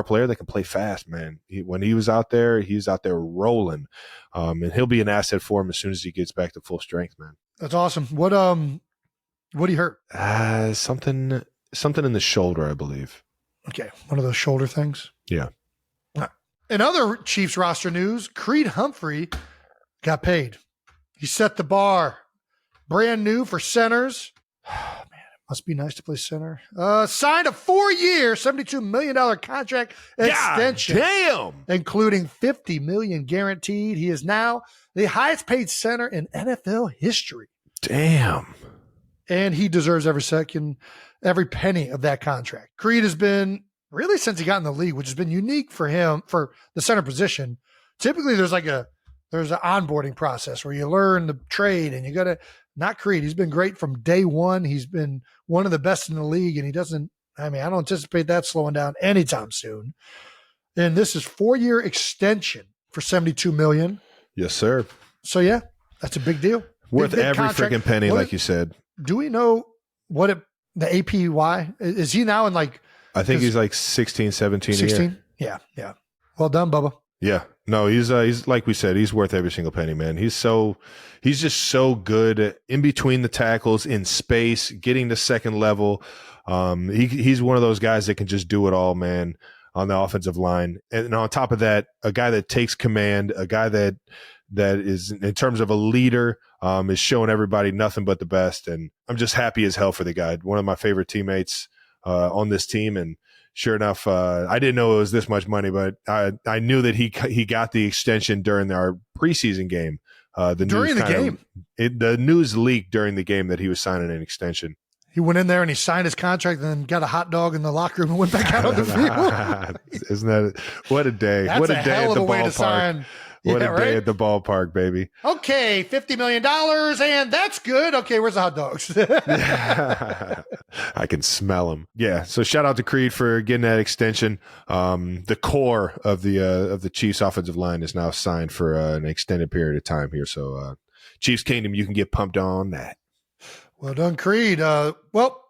player that can play fast, man. When he was out there, he's out there rolling, and he'll be an asset for him as soon as he gets back to full strength, man. That's awesome. What he hurt? Something in the shoulder, I believe. Okay, one of those shoulder things. Yeah. In other Chiefs roster news, Creed Humphrey got paid. He set the bar. Brand new for centers. Oh, man, it must be nice to play center. Signed a 4-year, $72 million contract extension. Damn! Including $50 million guaranteed. He is now the highest paid center in NFL history. Damn. And he deserves every penny of that contract. Creed has been, really since he got in the league, which has been unique for him, for the center position. Typically there's an onboarding process where you learn the trade and you got to, not Creed. He's been great from day one. He's been one of the best in the league, and I don't anticipate that slowing down anytime soon. And this is 4-year extension for $72 million. Yes, sir. So yeah, that's a big deal. Worth big every contract. freaking penny, like you said. Do we know what the APY is? He now in like? I think he's like 16, 17 16. Yeah. Well done, Bubba. Yeah. No, he's like we said, he's worth every single penny, man. He's just so good in between the tackles, in space, getting to second level. He's one of those guys that can just do it all, man, on the offensive line. And on top of that, a guy that takes command, a guy that is, in terms of a leader, is showing everybody nothing but the best. And I'm just happy as hell for the guy. One of my favorite teammates on this team. And sure enough, I didn't know it was this much money, but I knew that he got the extension during our preseason game. The news leaked during the game that he was signing an extension. He went in there and he signed his contract and then got a hot dog in the locker room and went back out on the field. Isn't that what a day? That's what a day hell at the of a way ballpark. to sign. What a day at the ballpark, baby. Okay, $50 million, and that's good. Okay, where's the hot dogs? I can smell them. Yeah, so shout out to Creed for getting that extension. The core of the Chiefs offensive line is now signed for an extended period of time here. So Chiefs Kingdom, you can get pumped on that. Well done, Creed. Well,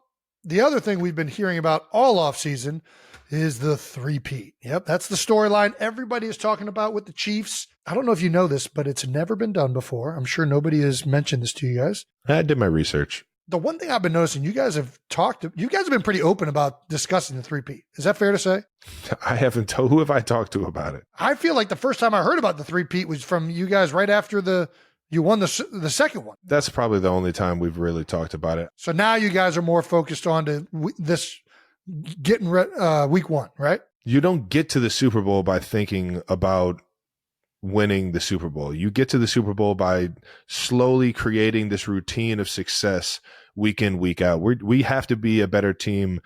the other thing we've been hearing about all offseason is the three-peat. Yep, that's the storyline everybody is talking about with the Chiefs. I don't know if you know this, but it's never been done before. I'm sure nobody has mentioned this to you guys. I did my research. The one thing I've been noticing, you guys have been pretty open about discussing the three-peat. Is that fair to say? I haven't told. Who have I talked to about it? I feel like the first time I heard about the three-peat was from you guys right after you won the second one. That's probably the only time we've really talked about it. So now you guys are more focused on this getting week one, right? You don't get to the Super Bowl by thinking about winning the Super Bowl. You get to the Super Bowl by slowly creating this routine of success week in, week out. We have to be a better team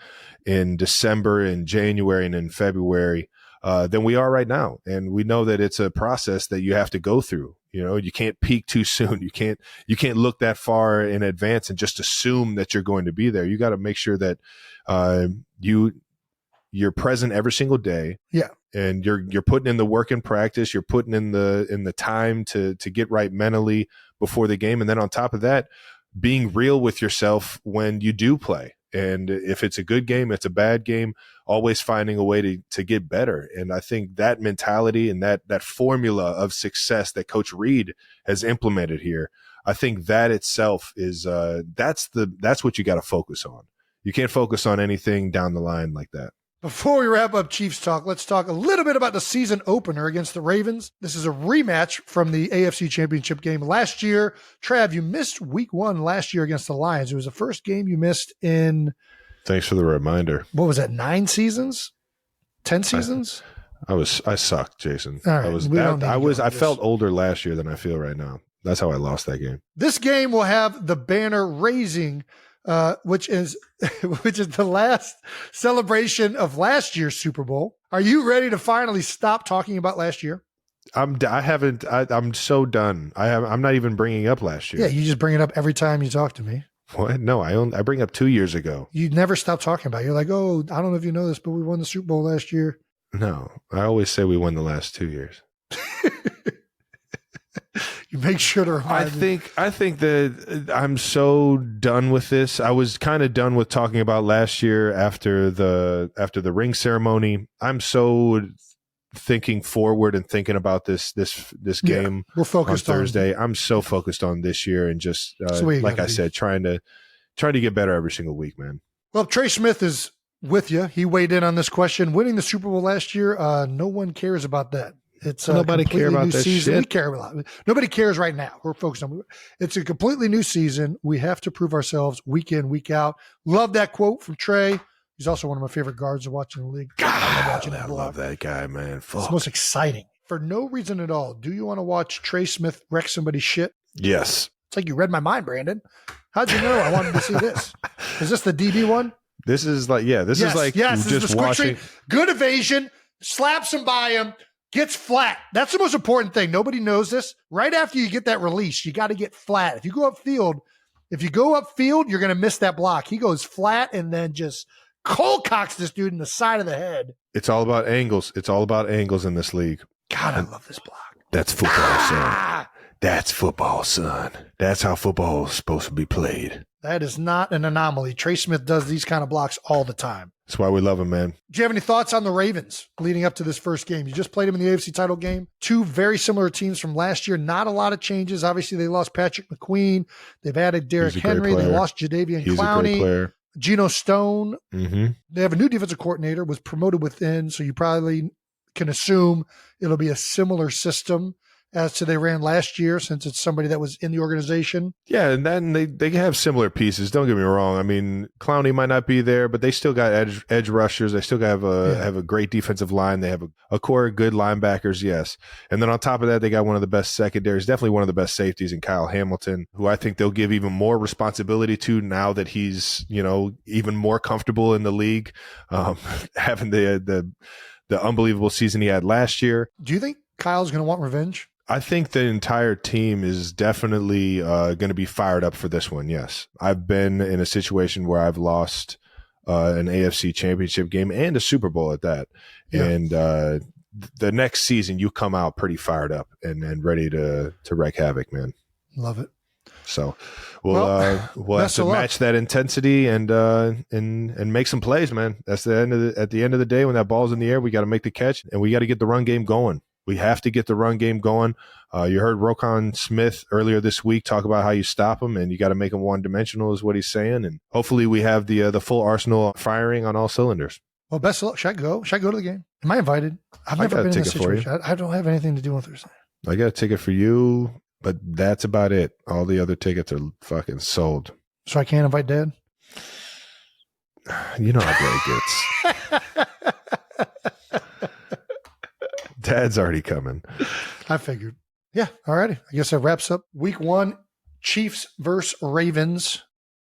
in December, in January, and in February than we are right now. And we know that it's a process that you have to go through. You know, you can't peak too soon. You can't look that far in advance and just assume that you're going to be there. You got to make sure that you're present every single day. Yeah. And you're putting in the work in practice. You're putting in the time to get right mentally before the game. And then on top of that, being real with yourself when you do play. And if it's a good game, it's a bad game, always finding a way to get better. And I think that mentality and that formula of success that Coach Reed has implemented here, I think that itself is that's what you got to focus on. You can't focus on anything down the line like that. Before we wrap up Chiefs talk, let's talk a little bit about the season opener against the Ravens. This is a rematch from the AFC Championship game last year. Trav, you missed week 1 last year against the Lions. It was the first game you missed in... Thanks for the reminder. What was that, 9 seasons? 10 seasons? I sucked, Jason. All right, I felt older last year than I feel right now. That's how I lost that game. This game will have the banner raising, which is the last celebration of last year's Super Bowl. Are you ready to finally stop talking about last year? I'm so done. I'm not even bringing up last year. Yeah, you just bring it up every time you talk to me. What? No, I bring up 2 years ago. You never stop talking about it. You're like, oh, I don't know if you know this, but we won the Super Bowl last year. No, I always say we won the last 2 years. You make sure to remind me. I think that I'm so done with this. I was kind of done with talking about last year after the ring ceremony. I'm so thinking forward and thinking about this game. We're focused on Thursday. I'm so focused on this year and just like I said, trying to get better every single week, man. Well, Trey Smith is with you. He weighed in on this question. Winning the Super Bowl last year, no one cares about that. It's nobody care about that season. shit. We care a lot. Nobody cares right now. We're focused on it's a completely new season. We have to prove ourselves week in, week out. Love that quote from Trey. He's also one of my favorite guards to watch in the league. I love that guy, man. Fuck. It's the most exciting. For no reason at all. Do you want to watch Trey Smith wreck somebody's shit? Yes. It's like you read my mind, Brandon. How'd you know I wanted to see this? Is this the DB one? This is like just watching. Good evasion, slaps him by him, gets flat. That's the most important thing. Nobody knows this. Right after you get that release, you got to get flat. If you go upfield, you're going to miss that block. He goes flat and then just cold cocks this dude in the side of the head. It's all about angles. It's all about angles in this league. God, I love this block. That's football, son. That's football, son. That's how football is supposed to be played. That is not an anomaly. Trey Smith does these kind of blocks all the time. That's why we love him, man. Do you have any thoughts on the Ravens leading up to this first game? You just played them in the AFC title game. 2 very similar teams from last year. Not a lot of changes. Obviously, they lost Patrick McQueen. They've added Derrick Henry. They lost Jadeveon Clowney. A great player. Geno Stone. Mm-hmm. They have a new defensive coordinator, was promoted within, so you probably can assume it'll be a similar system as to they ran last year, since it's somebody that was in the organization. Yeah, and then they have similar pieces. Don't get me wrong. I mean, Clowney might not be there, but they still got edge rushers. They still have a great defensive line. They have a core of good linebackers, yes. And then on top of that, they got one of the best secondaries, definitely one of the best safeties in Kyle Hamilton, who I think they'll give even more responsibility to now that he's, even more comfortable in the league, having the unbelievable season he had last year. Do you think Kyle's going to want revenge? I think the entire team is definitely going to be fired up for this one, yes. I've been in a situation where I've lost an AFC championship game and a Super Bowl at that. Yeah. And the next season, you come out pretty fired up and ready to wreak havoc, man. Love it. So we'll have to match that intensity and make some plays, man. That's at the end of the day, when that ball's in the air, we got to make the catch and we got to get the run game going. We have to get the run game going. You heard Roquan Smith earlier this week talk about how you stop him, and you got to make him one-dimensional is what he's saying. And hopefully we have the full arsenal firing on all cylinders. Well, best of luck. Should I go? Should I go to the game? Am I invited? I've never been in this situation. I don't have anything to do with Thursday. I got a ticket for you, but that's about it. All the other tickets are fucking sold. So I can't invite Dad? You know how Blake gets. Dad's already coming. I figured. Yeah. All righty. I guess that wraps up week 1, Chiefs versus Ravens.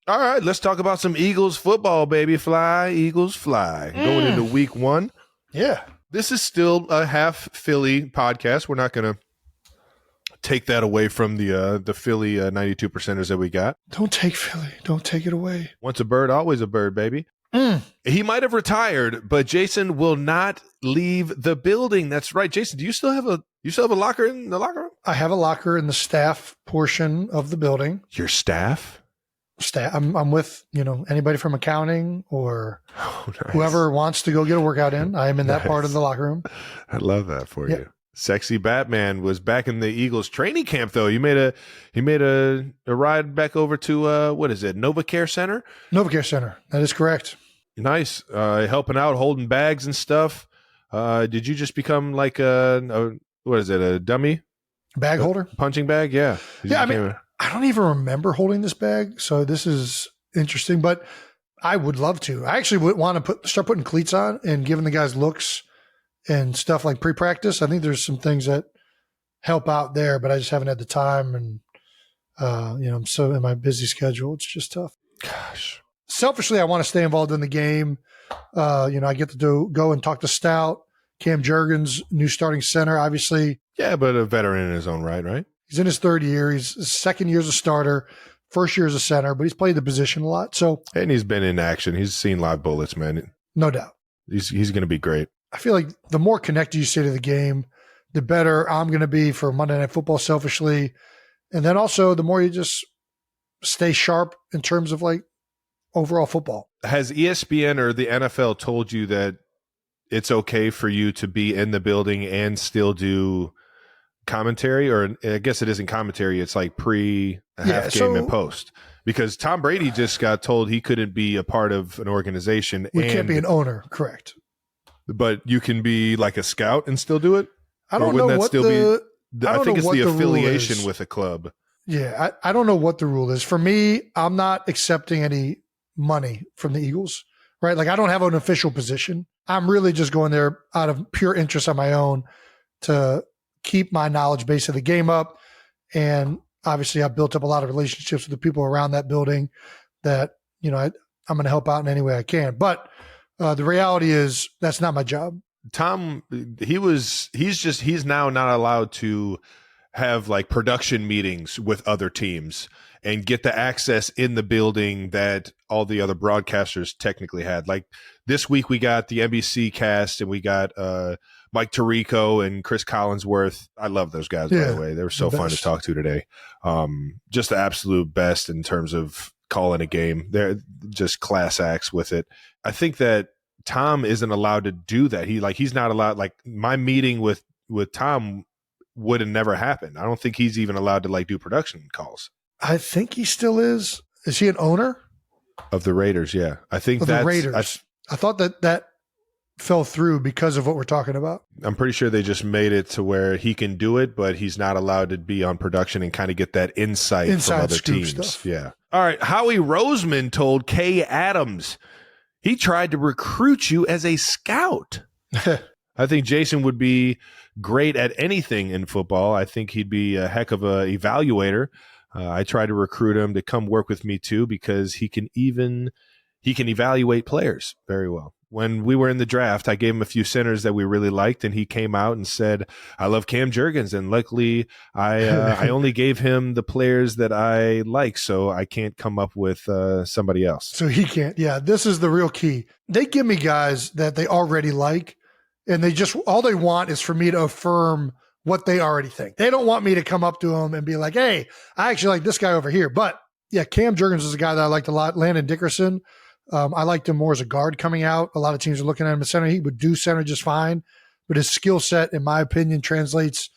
All right. Let's talk about some Eagles football, baby. Fly, Eagles, fly. Going into week 1. Yeah. This is still a half Philly podcast. We're not going to take that away from the Philly 92 percenters that we got. Don't take Philly. Don't take it away. Once a bird, always a bird, baby. He might have retired, but Jason will not leave the building. That's right. Jason, do you still have a locker in the locker room? I have a locker in the staff portion of the building. Your staff? I'm with, anybody from accounting or whoever wants to go get a workout in. I am in that part of the locker room. I love that for you. Sexy Batman was back in the Eagles training camp, though. He made a ride back over to what is it, NovaCare Center? NovaCare Center. That is correct. Nice. Helping out, holding bags and stuff. Did you just become like what is it, a dummy? Bag holder? Punching bag? Yeah. Yeah, I mean, I don't even remember holding this bag, so this is interesting, but I would love to. I actually would want to start putting cleats on and giving the guys looks and stuff like pre-practice. I think there's some things that help out there, but I just haven't had the time, and I'm so in my busy schedule, it's just tough. Gosh. Selfishly, I want to stay involved in the game. I get to go and talk to Stout, Cam Jurgens, new starting center, obviously. Yeah, but a veteran in his own right? He's in his third year. His second year as a starter, first year as a center, but he's played the position a lot. And he's been in action. He's seen live bullets, man. No doubt. He's going to be great. I feel like the more connected you stay to the game, the better I'm going to be for Monday Night Football selfishly. And then also the more you just stay sharp in terms of like overall football. Has ESPN or the NFL told you that it's okay for you to be in the building and still do commentary? Or I guess it isn't commentary. It's like half game and post. Because Tom Brady just got told he couldn't be a part of an organization. We can't be an owner, correct. But you can be like a scout and still do it? I don't know what I think it's the affiliation with a club. Yeah, I don't know what the rule is. For me, I'm not accepting any money from the Eagles, right? Like I don't have an official position. I'm really just going there out of pure interest on my own to keep my knowledge base of the game up. And obviously I've built up a lot of relationships with the people around that building that, I'm going to help out in any way I can. But the reality is that's not my job. Tom, he's now not allowed to have like production meetings with other teams and get the access in the building that all the other broadcasters technically had. Like this week we got the NBC cast and we got Mike Tirico and Chris Collinsworth. I love those guys, by the way. They were so fun to talk to today. Just the absolute best in terms of calling a game. They're just class acts with it. I think that Tom isn't allowed to do that. He's not allowed, like my meeting with Tom would have never happened. I don't think he's even allowed to like do production calls. I think he still is. Is he an owner of the Raiders? Yeah, I think of the Raiders. I thought that fell through because of what we're talking about. I'm pretty sure they just made it to where he can do it, but he's not allowed to be on production and kind of get that insight from other teams. Stuff. Yeah. All right. Howie Roseman told Kay Adams he tried to recruit you as a scout. I think Jason would be great at anything in football. I think he'd be a heck of a evaluator. I tried to recruit him to come work with me too because he can evaluate players very well. When we were in the draft, I gave him a few centers that we really liked, and he came out and said, I love Cam Jurgens, and luckily I only gave him the players that I like, so I can't come up with somebody else. So he can't. Yeah, this is the real key. They give me guys that they already like, and all they want is for me to affirm what they already think. They don't want me to come up to them and be like, hey, I actually like this guy over here. But yeah, Cam Jurgens is a guy that I liked a lot. Landon Dickerson, I liked him more as a guard coming out. A lot of teams are looking at him as center. He would do center just fine, but his skill set, in my opinion, translates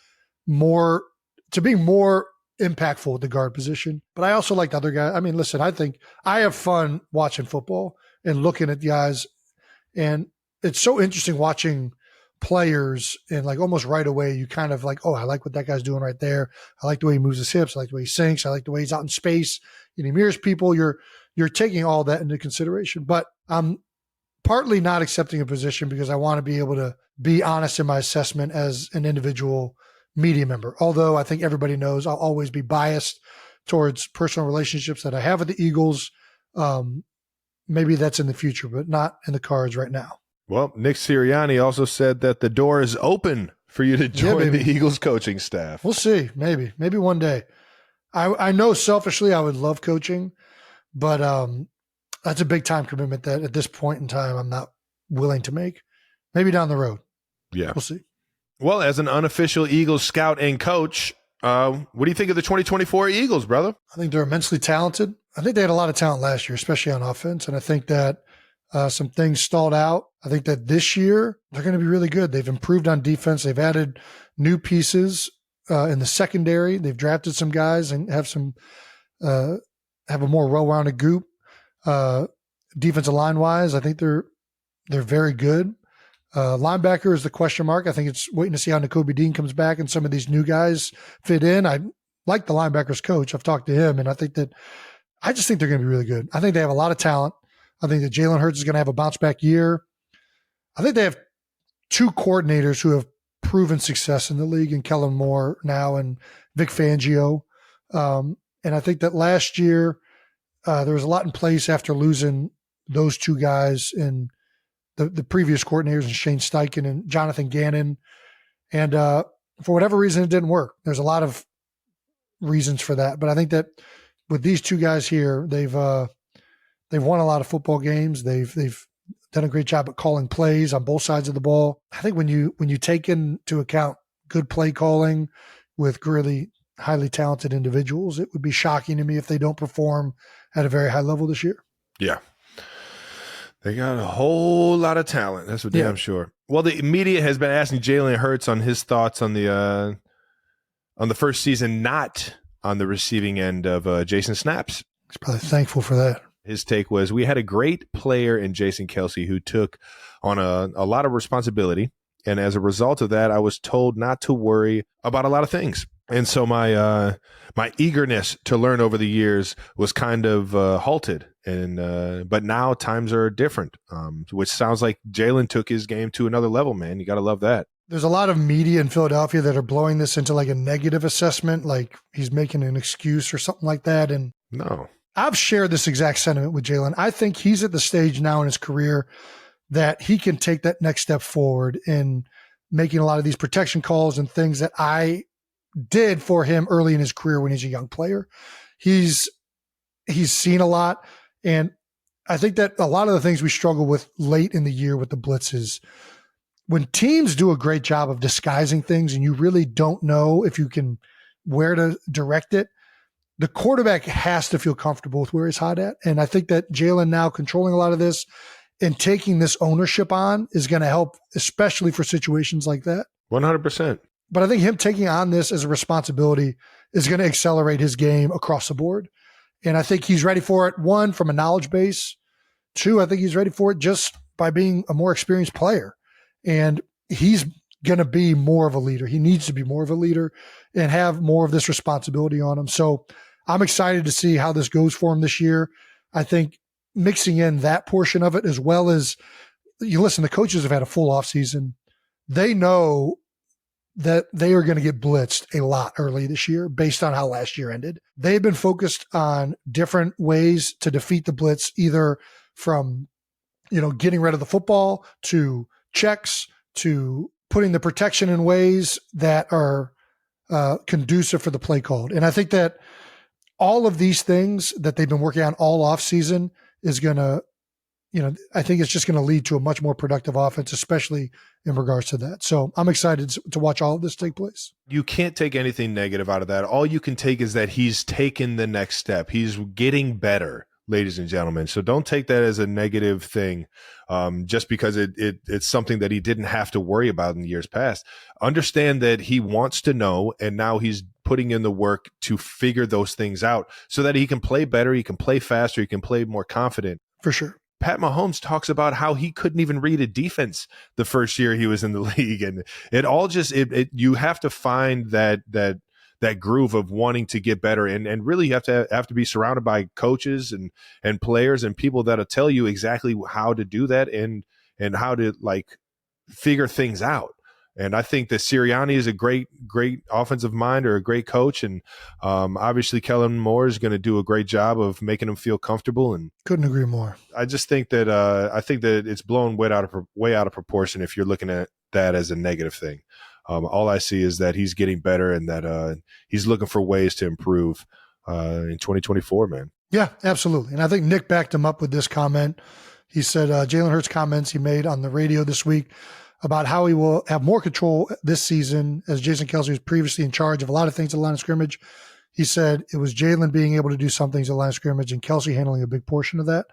more to being more impactful at the guard position. But I also liked other guys. I mean, listen, I think I have fun watching football and looking at guys, and it's so interesting watching players, and like almost right away you kind of like, oh, I like what that guy's doing right there. I like the way he moves his hips. I like the way he sinks. I like the way he's out in space and he mirrors people. You're taking all that into consideration, but I'm partly not accepting a position because I want to be able to be honest in my assessment as an individual media member. Although I think everybody knows I'll always be biased towards personal relationships that I have with the Eagles. Maybe that's in the future, but not in the cards right now. Well, Nick Sirianni also said that the door is open for you to join the Eagles coaching staff. We'll see. Maybe one day. I know selfishly I would love coaching, but that's a big time commitment that at this point in time I'm not willing to make. Maybe down the road. Yeah. We'll see. Well, as an unofficial Eagles scout and coach, what do you think of the 2024 Eagles, brother? I think they're immensely talented. I think they had a lot of talent last year, especially on offense, and I think that some things stalled out. I think that this year they're going to be really good. They've improved on defense. They've added new pieces in the secondary. They've drafted some guys and have a more well-rounded group. defensive line wise, I think they're very good. Linebacker is the question mark. I think it's waiting to see how Nakobe Dean comes back and some of these new guys fit in. I like the linebackers coach. I've talked to him, and I just think they're going to be really good. I think they have a lot of talent. I think that Jalen Hurts is going to have a bounce back year. I think they have two coordinators who have proven success in the league, and Kellen Moore now and Vic Fangio. And I think that last year there was a lot in place after losing those two guys and the previous coordinators, and Shane Steichen and Jonathan Gannon. And for whatever reason, it didn't work. There's a lot of reasons for that. But I think that with these two guys here, they've won a lot of football games. They've done a great job at calling plays on both sides of the ball. I think when you take into account good play calling with really highly talented individuals, it would be shocking to me if they don't perform at a very high level this year. Yeah. They got a whole lot of talent. That's for damn sure. Well, the media has been asking Jalen Hurts on his thoughts on the first season, not on the receiving end of Jason Snaps. He's probably thankful for that. His take was, we had a great player in Jason Kelce who took on a lot of responsibility. And as a result of that, I was told not to worry about a lot of things. And so my eagerness to learn over the years was kind of halted. And but now times are different, which sounds like Jalen took his game to another level, man. You got to love that. There's a lot of media in Philadelphia that are blowing this into like a negative assessment, like he's making an excuse or something like that. And no, I've shared this exact sentiment with Jalen. I think he's at the stage now in his career that he can take that next step forward in making a lot of these protection calls and things that I did for him early in his career when he's a young player. He's seen a lot. And I think that a lot of the things we struggle with late in the year with the blitzes, when teams do a great job of disguising things and you really don't know if you can where to direct it, the quarterback has to feel comfortable with where he's hot at. And I think that Jalen now controlling a lot of this and taking this ownership on is going to help, especially for situations like that. 100%. But I think him taking on this as a responsibility is going to accelerate his game across the board. And I think he's ready for it. One, from a knowledge base. Two, I think he's ready for it just by being a more experienced player. And he's going to be more of a leader. He needs to be more of a leader and have more of this responsibility on him. So I'm excited to see how this goes for him this year. I think mixing in that portion of it, as well as, you listen, the coaches have had a full offseason. They know that they are going to get blitzed a lot early this year based on how last year ended. They've been focused on different ways to defeat the blitz, either from, getting rid of the football to checks to putting the protection in ways that are conducive for the play called. And I think that all of these things that they've been working on all off season is going to, I think it's just going to lead to a much more productive offense, especially in regards to that. So I'm excited to watch all of this take place. You can't take anything negative out of that. All you can take is that he's taken the next step. He's getting better, ladies and gentlemen. So don't take that as a negative thing, just because it's something that he didn't have to worry about in the years past. Understand that he wants to know, and now he's putting in the work to figure those things out so that he can play better, he can play faster, he can play more confident. For sure. Pat Mahomes talks about how he couldn't even read a defense the first year he was in the league. And it all just, you have to find that groove of wanting to get better. And really you have to be surrounded by coaches and players and people that'll tell you exactly how to do that and how to figure things out. And I think that Sirianni is a great offensive mind or a great coach. And obviously Kellen Moore is going to do a great job of making him feel comfortable. And couldn't agree more. I just think that it's blown way out of proportion if you're looking at that as a negative thing. All I see is that he's getting better and that he's looking for ways to improve in 2024, man. Yeah, absolutely. And I think Nick backed him up with this comment. He said Jalen Hurts comments he made on the radio this week about how he will have more control this season, as Jason Kelce was previously in charge of a lot of things at the line of scrimmage. He said it was Jalen being able to do some things at the line of scrimmage and Kelce handling a big portion of that.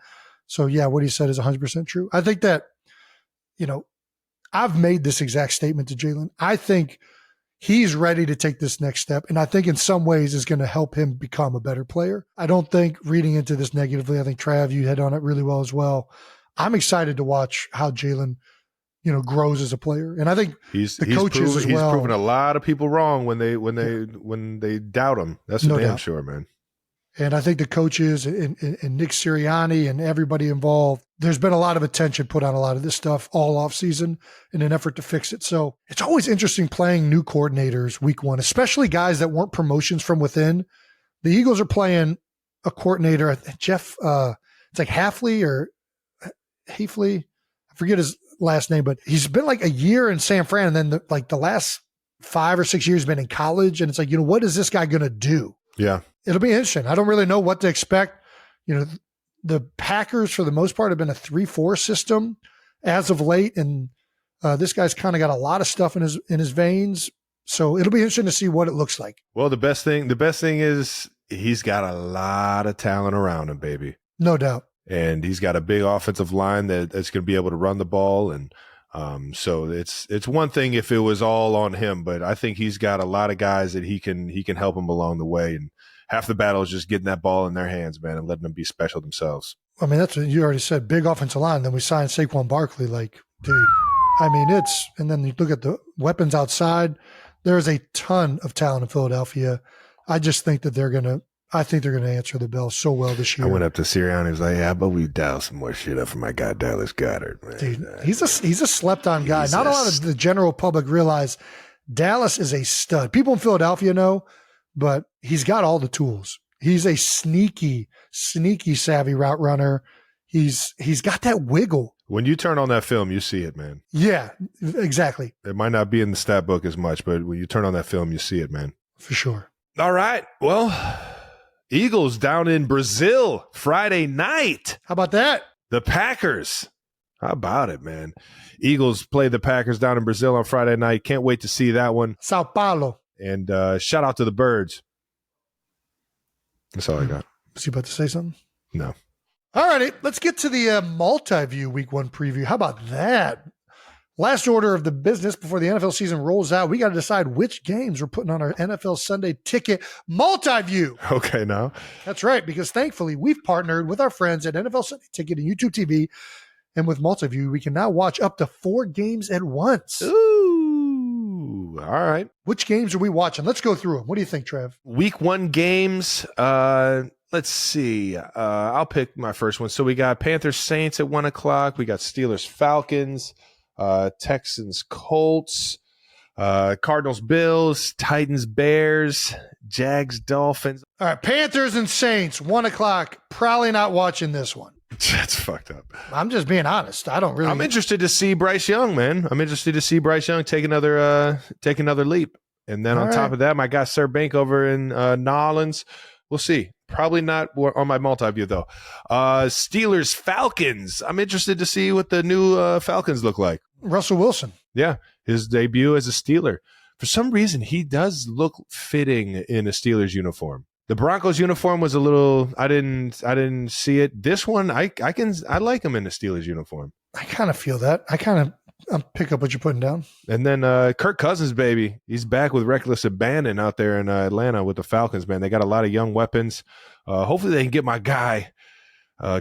So yeah, what he said is 100% true. I think that, I've made this exact statement to Jalen. I think he's ready to take this next step. And I think in some ways is going to help him become a better player. I don't think reading into this negatively, I think Trav, you hit on it really well as well. I'm excited to watch how Jalen, grows as a player. And I think he's coaches as well. He's proven a lot of people wrong when they doubt him. That's for damn sure, man. And I think the coaches and Nick Sirianni and everybody involved, there's been a lot of attention put on a lot of this stuff all offseason in an effort to fix it. So it's always interesting playing new coordinators week one, especially guys that weren't promotions from within. The Eagles are playing a coordinator, Jeff, it's like Hafley or Hafley. I forget his last name, but he's been like a year in San Fran. And then the last 5 or 6 years been in college. And it's like, what is this guy going to do? Yeah. It'll be interesting. I don't really know what to expect. The Packers, for the most part, have been a 3-4 system as of late, and this guy's kind of got a lot of stuff in his veins. So it'll be interesting to see what it looks like. Well, the best thing is he's got a lot of talent around him, baby. No doubt. And he's got a big offensive line that's going to be able to run the ball, and so it's one thing if it was all on him, but I think he's got a lot of guys that he can help him along the way, and half the battle is just getting that ball in their hands, man, and letting them be special themselves. I mean, that's what you already said, big offensive line. Then we signed Saquon Barkley, dude. I mean, and then you look at the weapons outside. There is a ton of talent in Philadelphia. I just think that they're going to answer the bell so well this year. I went up to Sirianni. He was like, "Yeah, but we dial some more shit up for my guy Dallas Goedert, man." Dude, he's a slept-on guy. Not a lot of the general public realize Dallas is a stud. People in Philadelphia know, but he's got all the tools. He's a sneaky savvy route runner. He's got that wiggle. When you turn on that film, you see it, man. Yeah, exactly. It might not be in the stat book as much, but when you turn on that film, you see it, man. For sure. All right. Well, Eagles down in Brazil Friday night. How about that? The Packers. How about it, man? Eagles play the Packers down in Brazil on Friday night. Can't wait to see that one. Sao Paulo. And shout out to the Birds. That's all I got. Was you about to say something? No. All righty. Let's get to the multi-view week one preview. How about that? Last order of the business before the NFL season rolls out. We got to decide which games we're putting on our NFL Sunday Ticket multi-view. Okay, now. That's right, because thankfully we've partnered with our friends at NFL Sunday Ticket and YouTube TV. And with multi-view, we can now watch up to 4 games at once. Ooh, all right. Which games are we watching? Let's go through them. What do you think, Trev? Week 1 games. Let's see. I'll pick my first one. So we got Panthers Saints at 1:00. We got Steelers Falcons, Texans Colts, Cardinals Bills, Titans Bears, Jags Dolphins. All right, Panthers and Saints, 1:00. Probably not watching this one. That's fucked up. I'm just being honest. I'm interested to see Bryce Young, man. I'm interested to see Bryce Young take another leap. And then on top of that, my guy Sir Bank over in Nolans. We'll see. Probably not on my multi-view, though. Steelers Falcons. I'm interested to see what the new Falcons look like. Russell Wilson. Yeah, his debut as a Steeler. For some reason, he does look fitting in a Steelers uniform. The Broncos uniform was a little. I didn't see it. This one, I like him in the Steelers uniform. I kind of feel that. I'll pick up what you're putting down. And then Kirk Cousins, baby, he's back with reckless abandon out there in Atlanta with the Falcons. Man, they got a lot of young weapons. Hopefully, they can get my guy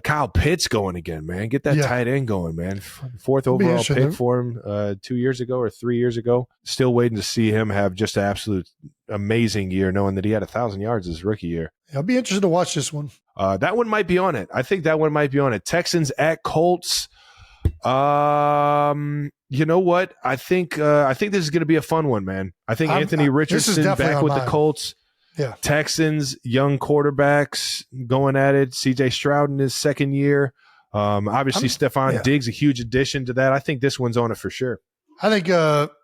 Kyle Pitts going again, man. Get that tight end going, man. 4th overall pick for him 2 years ago or 3 years ago. Still waiting to see him have just an absolute amazing year, knowing that he had 1,000 yards his rookie year. I'll be interested to watch this one. That one might be on it. I think that one might be on it. Texans at Colts. You know what? I think this is going to be a fun one, man. I think Anthony Richardson back with the Colts. Yeah. Texans, young quarterbacks going at it. CJ Stroud in his second year. Obviously, Stephon Diggs, a huge addition to that. I think this one's on it for sure. I think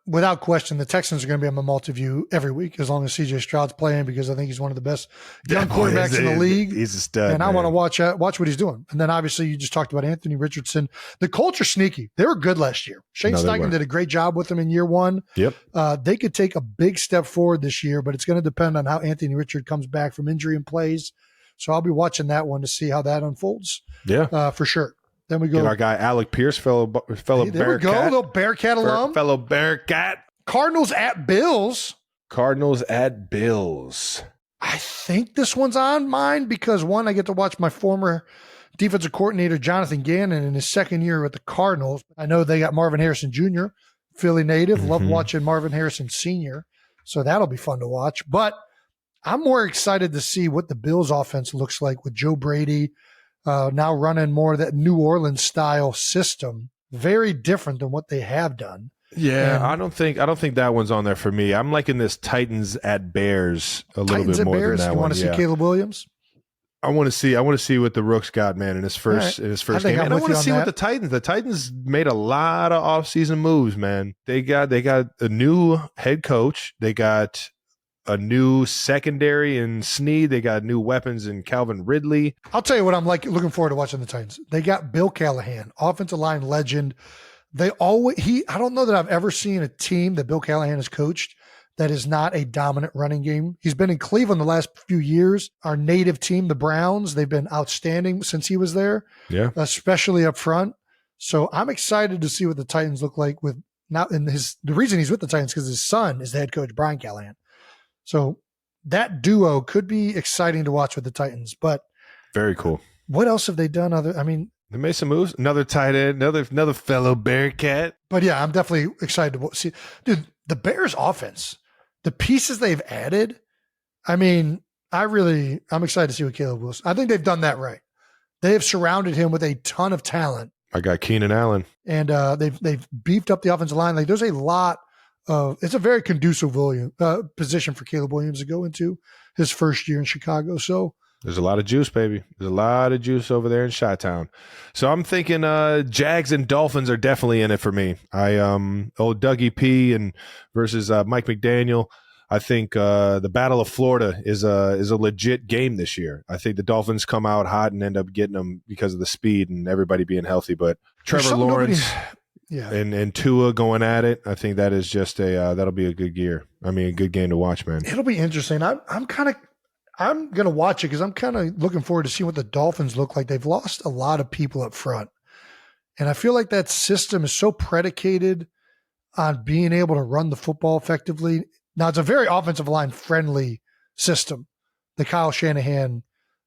without question, the Texans are going to be on my multi-view every week as long as CJ Stroud's playing, because I think he's one of the best young quarterbacks in the league. He's a stud, and I want to watch what he's doing. And then obviously you just talked about Anthony Richardson. The Colts are sneaky. They were good last year. Shane Steichen did a great job with them in year 1. Yep. They could take a big step forward this year, but it's going to depend on how Anthony Richard comes back from injury and plays. So I'll be watching that one to see how that unfolds. Yeah, for sure. Then we go. Get our guy Alec Pierce, fellow there Bearcat. we go, little Bearcat alum. Fellow Bearcat. Cardinals at Bills. Cardinals at Bills. I think this one's on mine because, one, I get to watch my former defensive coordinator, Jonathan Gannon, in his second year with the Cardinals. I know they got Marvin Harrison Jr., Philly native. Love watching Marvin Harrison Sr., so that'll be fun to watch. But I'm more excited to see what the Bills offense looks like with Joe Brady now running more of that New Orleans style system. Very different than what they have done. Yeah, And I don't think that one's on there for me. I'm liking this Titans at Bears a little Titans bit at more Bears, than that you one. want to see Caleb Williams? I want to see what the Rooks got, man, in his first game. And I want to see what the Titans made a lot of offseason moves, man. They got a new head coach. They got a new secondary in Snead. They got new weapons in Calvin Ridley. I'll tell you what I'm looking forward to watching the Titans. They got Bill Callahan, offensive line legend. I don't know that I've ever seen a team that Bill Callahan has coached that is not a dominant running game. He's been in Cleveland the last few years. Our native team, the Browns, they've been outstanding since he was there. Yeah. Especially up front. So I'm excited to see what the Titans look like with now. And the reason he's with the Titans because his son is the head coach, Brian Callahan. So that duo could be exciting to watch with the Titans. But very cool. What else have they done? They made some moves. Another tight end, another fellow Bearcat. But yeah, I'm definitely excited to see. Dude, the Bears offense, the pieces they've added, I'm excited to see what Caleb Wilson. I think they've done that right. They have surrounded him with a ton of talent. I got Keenan Allen. And they've beefed up the offensive line. Like there's a lot of, it's a very conducive position for Caleb Williams to go into his first year in Chicago. So there's a lot of juice, baby. There's a lot of juice over there in Chi-Town. So I'm thinking Jags and Dolphins are definitely in it for me. Old Dougie P and versus Mike McDaniel. I think the Battle of Florida is a legit game this year. I think the Dolphins come out hot and end up getting them because of the speed and everybody being healthy. But Trevor Lawrence and Tua going at it, I think that is just that'll be a good good game to watch, man. It'll be interesting. I'm going to watch it because I'm kind of looking forward to seeing what the Dolphins look like. They've lost a lot of people up front. And I feel like that system is so predicated on being able to run the football effectively. Now, it's a very offensive line friendly system, the Kyle Shanahan,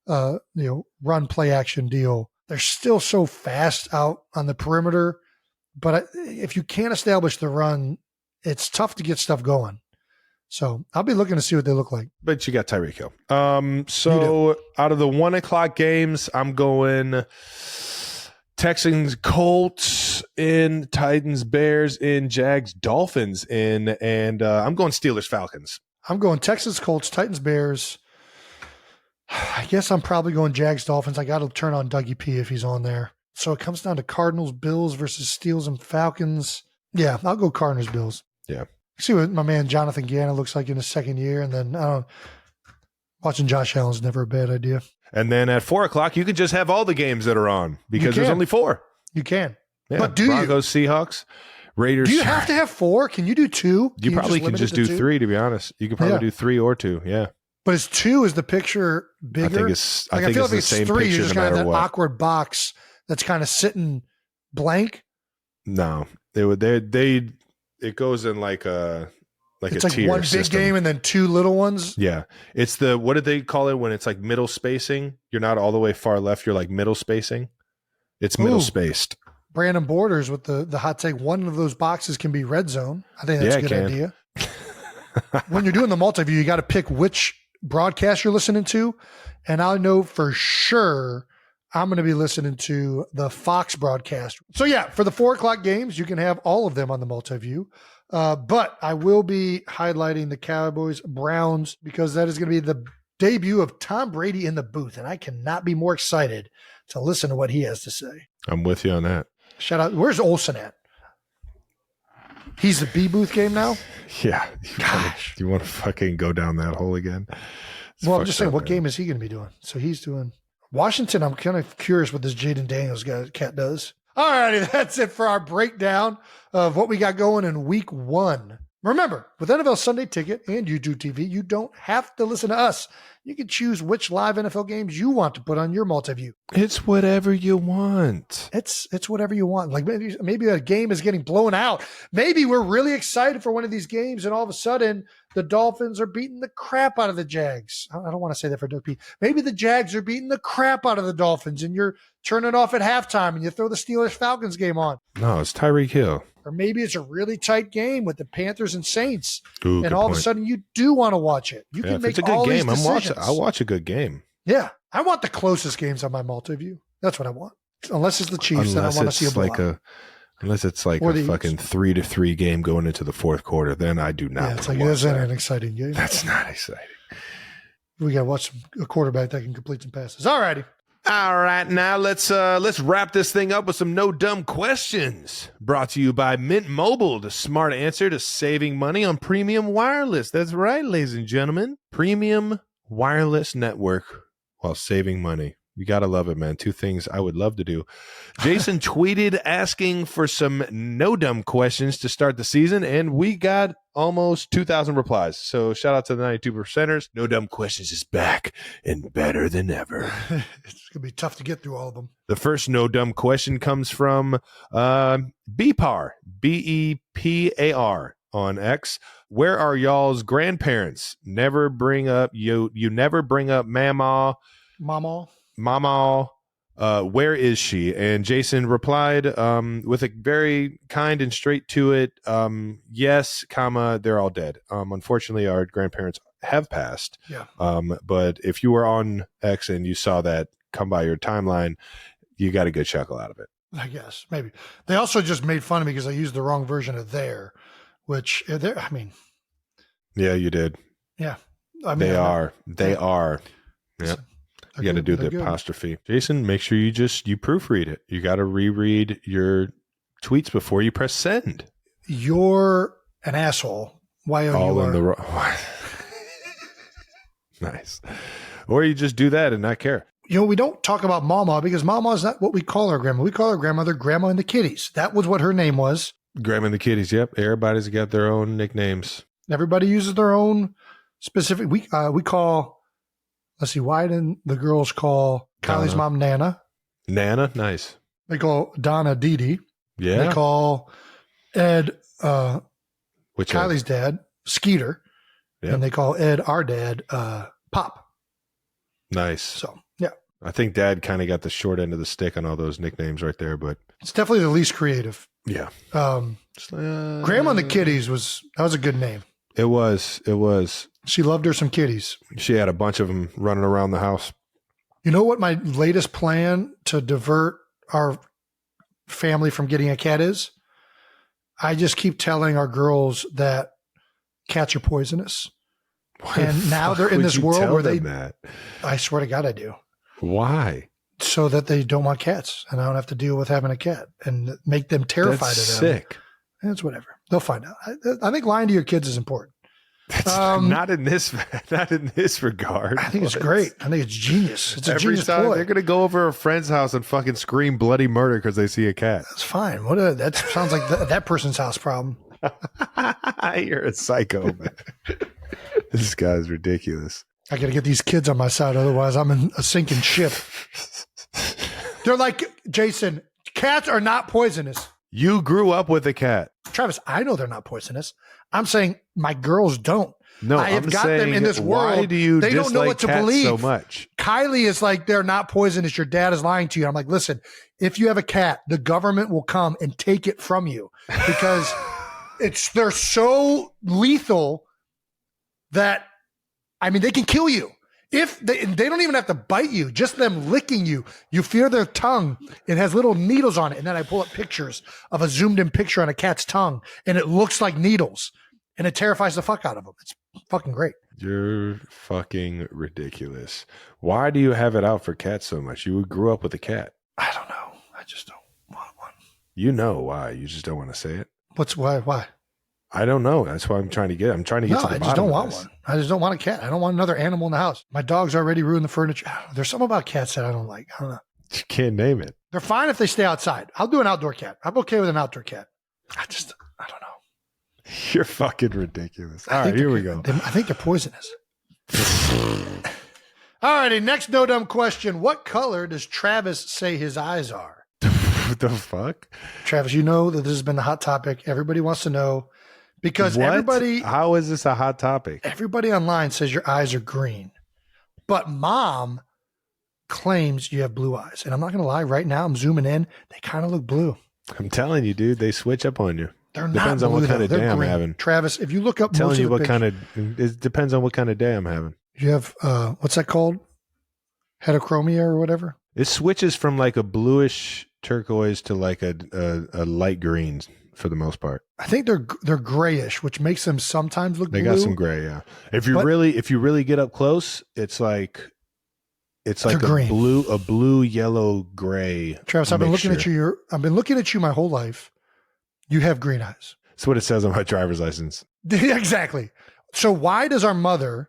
run play action deal. They're still so fast out on the perimeter. But if you can't establish the run, it's tough to get stuff going. So I'll be looking to see what they look like. But you got Tyreek Hill. So out of the 1:00 games, I'm going Texans, Colts in, Titans, Bears in, Jags, Dolphins in, and I'm going Steelers, Falcons. I'm going Texans, Colts, Titans, Bears. I guess I'm probably going Jags, Dolphins. I got to turn on Dougie P if he's on there. So it comes down to Cardinals, Bills versus Steelers and Falcons. Yeah, I'll go Cardinals, Bills. Yeah. See what my man Jonathan Gannon looks like in his second year, and then watching Josh Allen's never a bad idea. And then at 4:00, you can just have all the games that are on because there's only 4. You can. Yeah. But Broncos, Seahawks, Raiders. Do you have to have 4? Can you do 2? You probably can just do 3, to be honest. You can probably do 3 or 2, yeah. But is 2, is the picture bigger? I think it's the same 3, picture you just no matter got that what. awkward box that's kind of sitting blank. No. It goes in like a it's a like tier one big system. game and then 2 little ones. Yeah. It's what did they call it when it's like middle spacing? You're not all the way far left. You're like middle spacing. It's middle spaced. Brandon Borders with the hot take. One of those boxes can be red zone. I think that's a good idea. When you're doing the multi-view, you got to pick which broadcast you're listening to. And I know for sure I'm going to be listening to the Fox broadcast. So yeah, for the 4:00 games, you can have all of them on the multi-view. But I will be highlighting the Cowboys Browns because that is going to be the debut of Tom Brady in the booth. And I cannot be more excited to listen to what he has to say. I'm with you on that. Shout out. Where's Olsen at? He's the B booth game now? Yeah. You want to fucking go down that hole again? Well, I'm just saying, what game is he going to be doing? So he's doing Washington. I'm kind of curious what this Jaden Daniels cat does. All righty, that's it for our breakdown of what we got going in week 1 Remember, with NFL Sunday Ticket and YouTube TV, you don't have to listen to us. You can choose which live NFL games you want to put on your multi-view. It's whatever you want. It's whatever you want. Like maybe a game is getting blown out. Maybe we're really excited for one of these games, and all of a sudden the Dolphins are beating the crap out of the Jags. I don't want to say that for Doug P. Maybe the Jags are beating the crap out of the Dolphins, and you're turning it off at halftime, and you throw the Steelers-Falcons game on. No, it's Tyreek Hill. Or maybe it's a really tight game with the Panthers and Saints, Ooh, and all of a sudden you do want to watch it. You can make all these decisions. I'll watch a good game. Yeah, I want the closest games on my multi-view. That's what I want. Unless it's the Chiefs, then I want to see a blowout. Unless it's like a fucking 3-3 game going into the fourth quarter, then I do not. Yeah, it's like that's an exciting game. That's not exciting. We got to watch a quarterback that can complete some passes. All righty. All right, now let's wrap this thing up with some no dumb questions. Brought to you by Mint Mobile, the smart answer to saving money on premium wireless. That's right, ladies and gentlemen. Premium wireless network while saving money. You got to love it, man. Two things I would love to do. Jason tweeted asking for some no dumb questions to start the season, and we got almost 2,000 replies. So shout out to the 92%ers. No dumb questions is back and better than ever. It's going to be tough to get through all of them. The first no dumb question comes from BPAR, BEPAR on X. Where are y'all's grandparents? Never bring up you never bring up Mama. Where is she? And Jason replied with a very kind and straight to it, yes, comma, they're all dead. Unfortunately, our grandparents have passed. Yeah. But if you were on X and you saw that come by your timeline, you got a good chuckle out of it. I guess, maybe. They also just made fun of me because I used the wrong version of there, which, I mean. Yeah, you did. Yeah. I mean, They are. Yeah. You got to do the apostrophe. Jason, make sure you proofread it. You got to reread your tweets before you press send. You're an asshole. Y-O-U-R. Nice. Or you just do that and not care. We don't talk about Mama because Mama is not what we call our grandma. We call our grandmother Grandma and the Kitties. That was what her name was. Grandma and the Kitties. Yep. Everybody's got their own nicknames. Everybody uses their own specific. We call. Let's see, why didn't the girls call Kylie's mom Nana? Nana, nice. They call Donna Dee Dee. Yeah. They call Ed, Kylie's dad, Skeeter. Yep. And they call Ed, our dad, Pop. Nice. So, yeah. I think Dad kind of got the short end of the stick on all those nicknames right there, but. It's definitely the least creative. Yeah. Grandma and the Kitties was a good name. It was. She loved her some kitties. She had a bunch of them running around the house. You know what my latest plan to divert our family from getting a cat is? I just keep telling our girls that cats are poisonous. And now they're in this world where I swear to God, I do. Why? So that they don't want cats and I don't have to deal with having a cat and make them terrified of them. Sick. It's whatever. They'll find out. I think lying to your kids is important. Not in this regard. I think it's great. I think it's genius. It's a genius time ploy. They're going to go over a friend's house and fucking scream bloody murder because they see a cat. That's fine. That sounds like that person's house problem. You're a psycho, man. This guy's ridiculous. I got to get these kids on my side. Otherwise, I'm in a sinking ship. They're like, Jason, cats are not poisonous. You grew up with a cat. Travis, I know they're not poisonous. I'm saying my girls don't. No, I have got them in this world. Why do you they don't know what to believe so much? Kylie is like, they're not poisonous. Your dad is lying to you. I'm like, listen, if you have a cat, the government will come and take it from you because they're so lethal that, I mean, they can kill you. If they don't even have to bite you, just them licking you, you feel their tongue. It has little needles on it. And then I pull up pictures of a zoomed in picture on a cat's tongue and it looks like needles and it terrifies the fuck out of them. It's fucking great. You're fucking ridiculous. Why do you have it out for cats so much? You grew up with a cat. I don't know. I just don't want one. You know why. You just don't want to say it. Why? I don't know. That's why I'm trying to get to the bottom of this. I just don't want one. I just don't want a cat. I don't want another animal in the house. My dog's already ruined the furniture. There's something about cats that I don't like. I don't know. You can't name it. They're fine if they stay outside. I'll do an outdoor cat. I'm okay with an outdoor cat. I don't know. You're fucking ridiculous. All right, here we go. I think they're poisonous. All righty, next no dumb question. What color does Travis say his eyes are? What the fuck? Travis, you know that this has been the hot topic. Everybody wants to know because How is this a hot topic? everybody online says your eyes are green. But mom claims you have blue eyes. And I'm not going to lie, right now I'm zooming in. They kind of look blue. I'm telling you, dude, they switch up on you. They're Depends not on what blue, kind though. of day They're I'm green. having. Travis, if you look up I'm telling most you of the what kind pictures, of, it depends on what kind of day I'm having. you have, what's that called? Heterochromia or whatever? It switches from like a bluish turquoise to like a light green for the most part. I think they're grayish, which makes them sometimes look They blue. got some gray, yeah. If you But- really get up close, it's like They're a green. blue, yellow, gray. Travis, I've been looking at mixture. I've been looking at you my whole life. You have green eyes. That's what it says on my driver's license. Exactly. So why does our mother,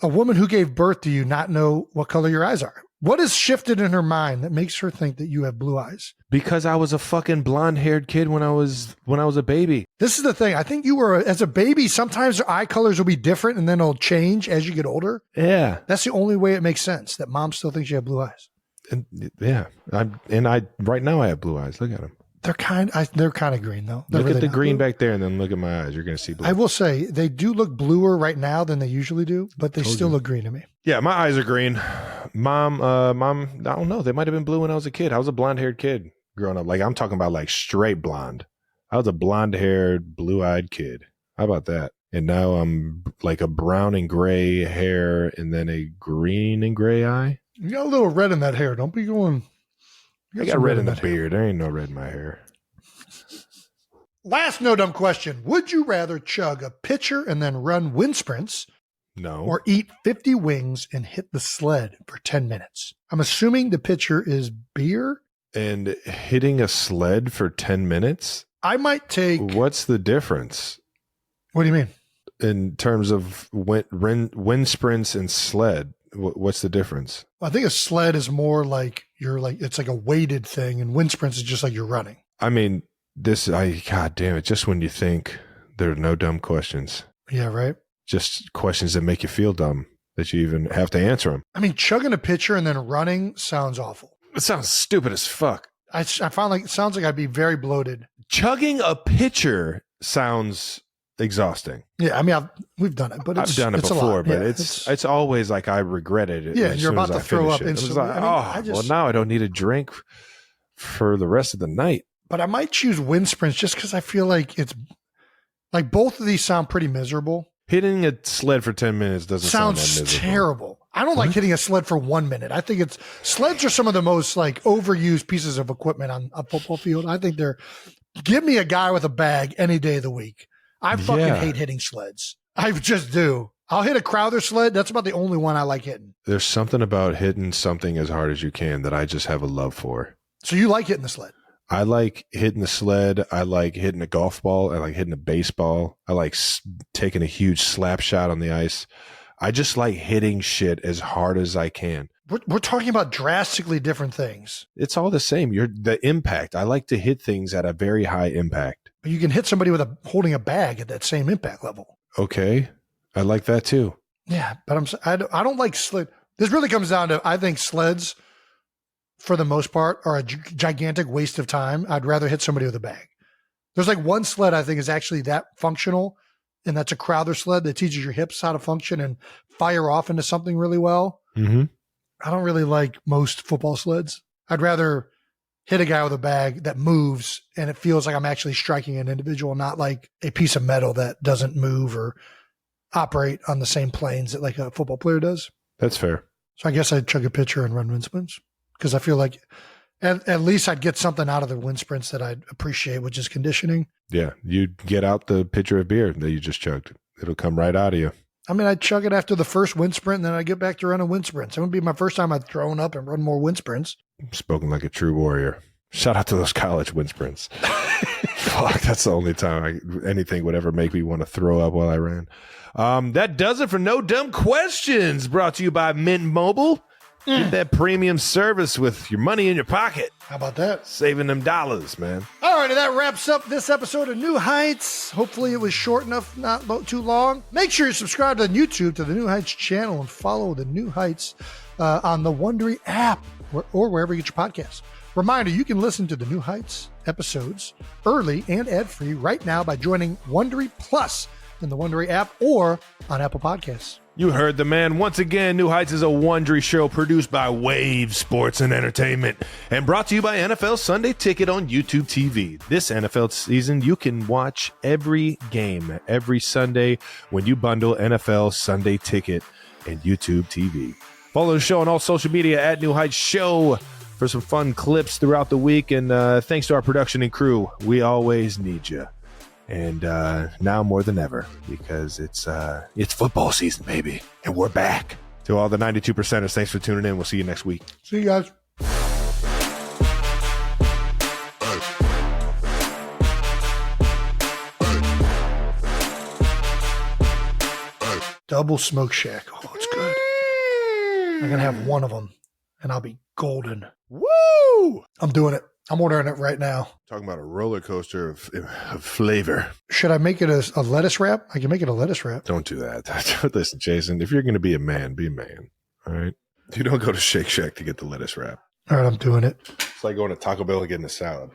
a woman who gave birth to you, not know what color your eyes are? What has shifted in her mind that makes her think that you have blue eyes? Because I was a fucking blonde-haired kid when I was a baby. This is the thing. I think you were, as a baby, sometimes your eye colors will be different and then it'll change as you get older. Yeah. That's the only way it makes sense, that mom still thinks you have blue eyes. And yeah. Right now I have blue eyes. Look at them. They're kind of green, though. They're Look really at the not green blue. back there and then look at my eyes. You're going to see blue. I will say they do look bluer right now than they usually do, but they still look green to me. Yeah, my eyes are green. Mom, I don't know. They might have been blue when I was a kid. I was a blonde-haired kid growing up. Like I'm talking about like straight blonde. I was a blonde-haired, blue-eyed kid. How about that? And now I'm like a brown and gray hair and then a green and gray eye. You got a little red in that hair. Don't be going. I got some red in the that hair. beard. There ain't no red in my hair. Last no dumb question. Would you rather chug a pitcher and then run wind sprints No. or eat 50 wings and hit the sled for 10 minutes? I'm assuming the pitcher is beer. And hitting a sled for 10 minutes? I might take. What's the difference What do you mean? in terms of wind sprints and sled? What's the difference? I think a sled is more like it's like a weighted thing, and wind sprints is just like you're running. I mean, God damn it. Just when you think there are no dumb questions, Yeah, right. just questions that make you feel dumb that you even have to answer them. I mean, chugging a pitcher and then running sounds awful. It sounds stupid as fuck. I found like it sounds like I'd be very bloated. Chugging a pitcher sounds exhausting. Yeah, I mean, we've done it, but I've done it it's a before, lot. but Yeah, it's always like I regretted it. Yeah, as you're soon about as to I throw finish up it. It was instantly. like, I mean, well, now I don't need a drink for the rest of the night. But I might choose wind sprints just because I feel like it's like both of these sound pretty miserable. Hitting a sled for 10 minutes doesn't sound that Sounds miserable. terrible. I don't like hitting a sled for 1 minute. I think sleds are some of the most like overused pieces of equipment on a football field. I think give me a guy with a bag any day of the week. I fucking Yeah. hate hitting sleds. I just do. I'll hit a Crowther sled. That's about the only one I like hitting. There's something about hitting something as hard as you can that I just have a love for. So you like hitting the sled? I like hitting the sled. I like hitting a golf ball. I like hitting a baseball. I like taking a huge slap shot on the ice. I just like hitting shit as hard as I can. We're talking about drastically different things. It's all the same. The impact. I like to hit things at a very high impact. But you can hit somebody with holding a bag at that same impact level. Okay. I like that too. Yeah, but I don't like sled. This really comes down to, I think sleds, for the most part, are a gigantic waste of time. I'd rather hit somebody with a bag. There's like one sled I think is actually that functional, and that's a Crowther sled that teaches your hips how to function and fire off into something really well. Mm-hmm. I don't really like most football sleds. I'd rather hit a guy with a bag that moves and it feels like I'm actually striking an individual, not like a piece of metal that doesn't move or operate on the same planes that like a football player does. That's fair. So I guess I'd chug a pitcher and run wind sprints because I feel like at least I'd get something out of the wind sprints that I'd appreciate, which is conditioning. Yeah. You get out the pitcher of beer that you just chugged. It'll come right out of you. I mean, I'd chug it after the first wind sprint and then I'd get back to running wind sprints. It would be my first time I'd thrown up and run more wind sprints. Spoken like a true warrior. Shout out to those college wind sprints. Fuck, that's the only time anything would ever make me want to throw up while I ran. That does it for No Dumb Questions, brought to you by Mint Mobile. Get that premium service with your money in your pocket. How about that? Saving them dollars, man. All righty, that wraps up this episode of New Heights. Hopefully it was short enough, not too long. Make sure you subscribe on YouTube to the New Heights channel and follow the New Heights on the Wondery app or wherever you get your podcasts. Reminder, you can listen to the New Heights episodes early and ad-free right now by joining Wondery Plus in the Wondery app or on Apple Podcasts. You heard the man. Once again, New Heights is a Wondery show produced by Wave Sports and Entertainment and brought to you by NFL Sunday Ticket on YouTube TV. This NFL season, you can watch every game every Sunday when you bundle NFL Sunday Ticket and YouTube TV. Follow the show on all social media at New Heights Show for some fun clips throughout the week. And thanks to our production and crew, we always need you. And now more than ever, because it's football season, baby. And we're back. To all the 92%ers, thanks for tuning in. We'll see you next week. See you guys. Double Smoke Shack. Oh, it's good. I'm going to have one of them, and I'll be golden. Woo! I'm doing it. I'm ordering it right now. Talking about a roller coaster of flavor. Should I make it a lettuce wrap? I can make it a lettuce wrap. Don't do that. Listen, Jason, if you're going to be a man, be a man. All right? You don't go to Shake Shack to get the lettuce wrap. All right, I'm doing it. It's like going to Taco Bell and getting a salad.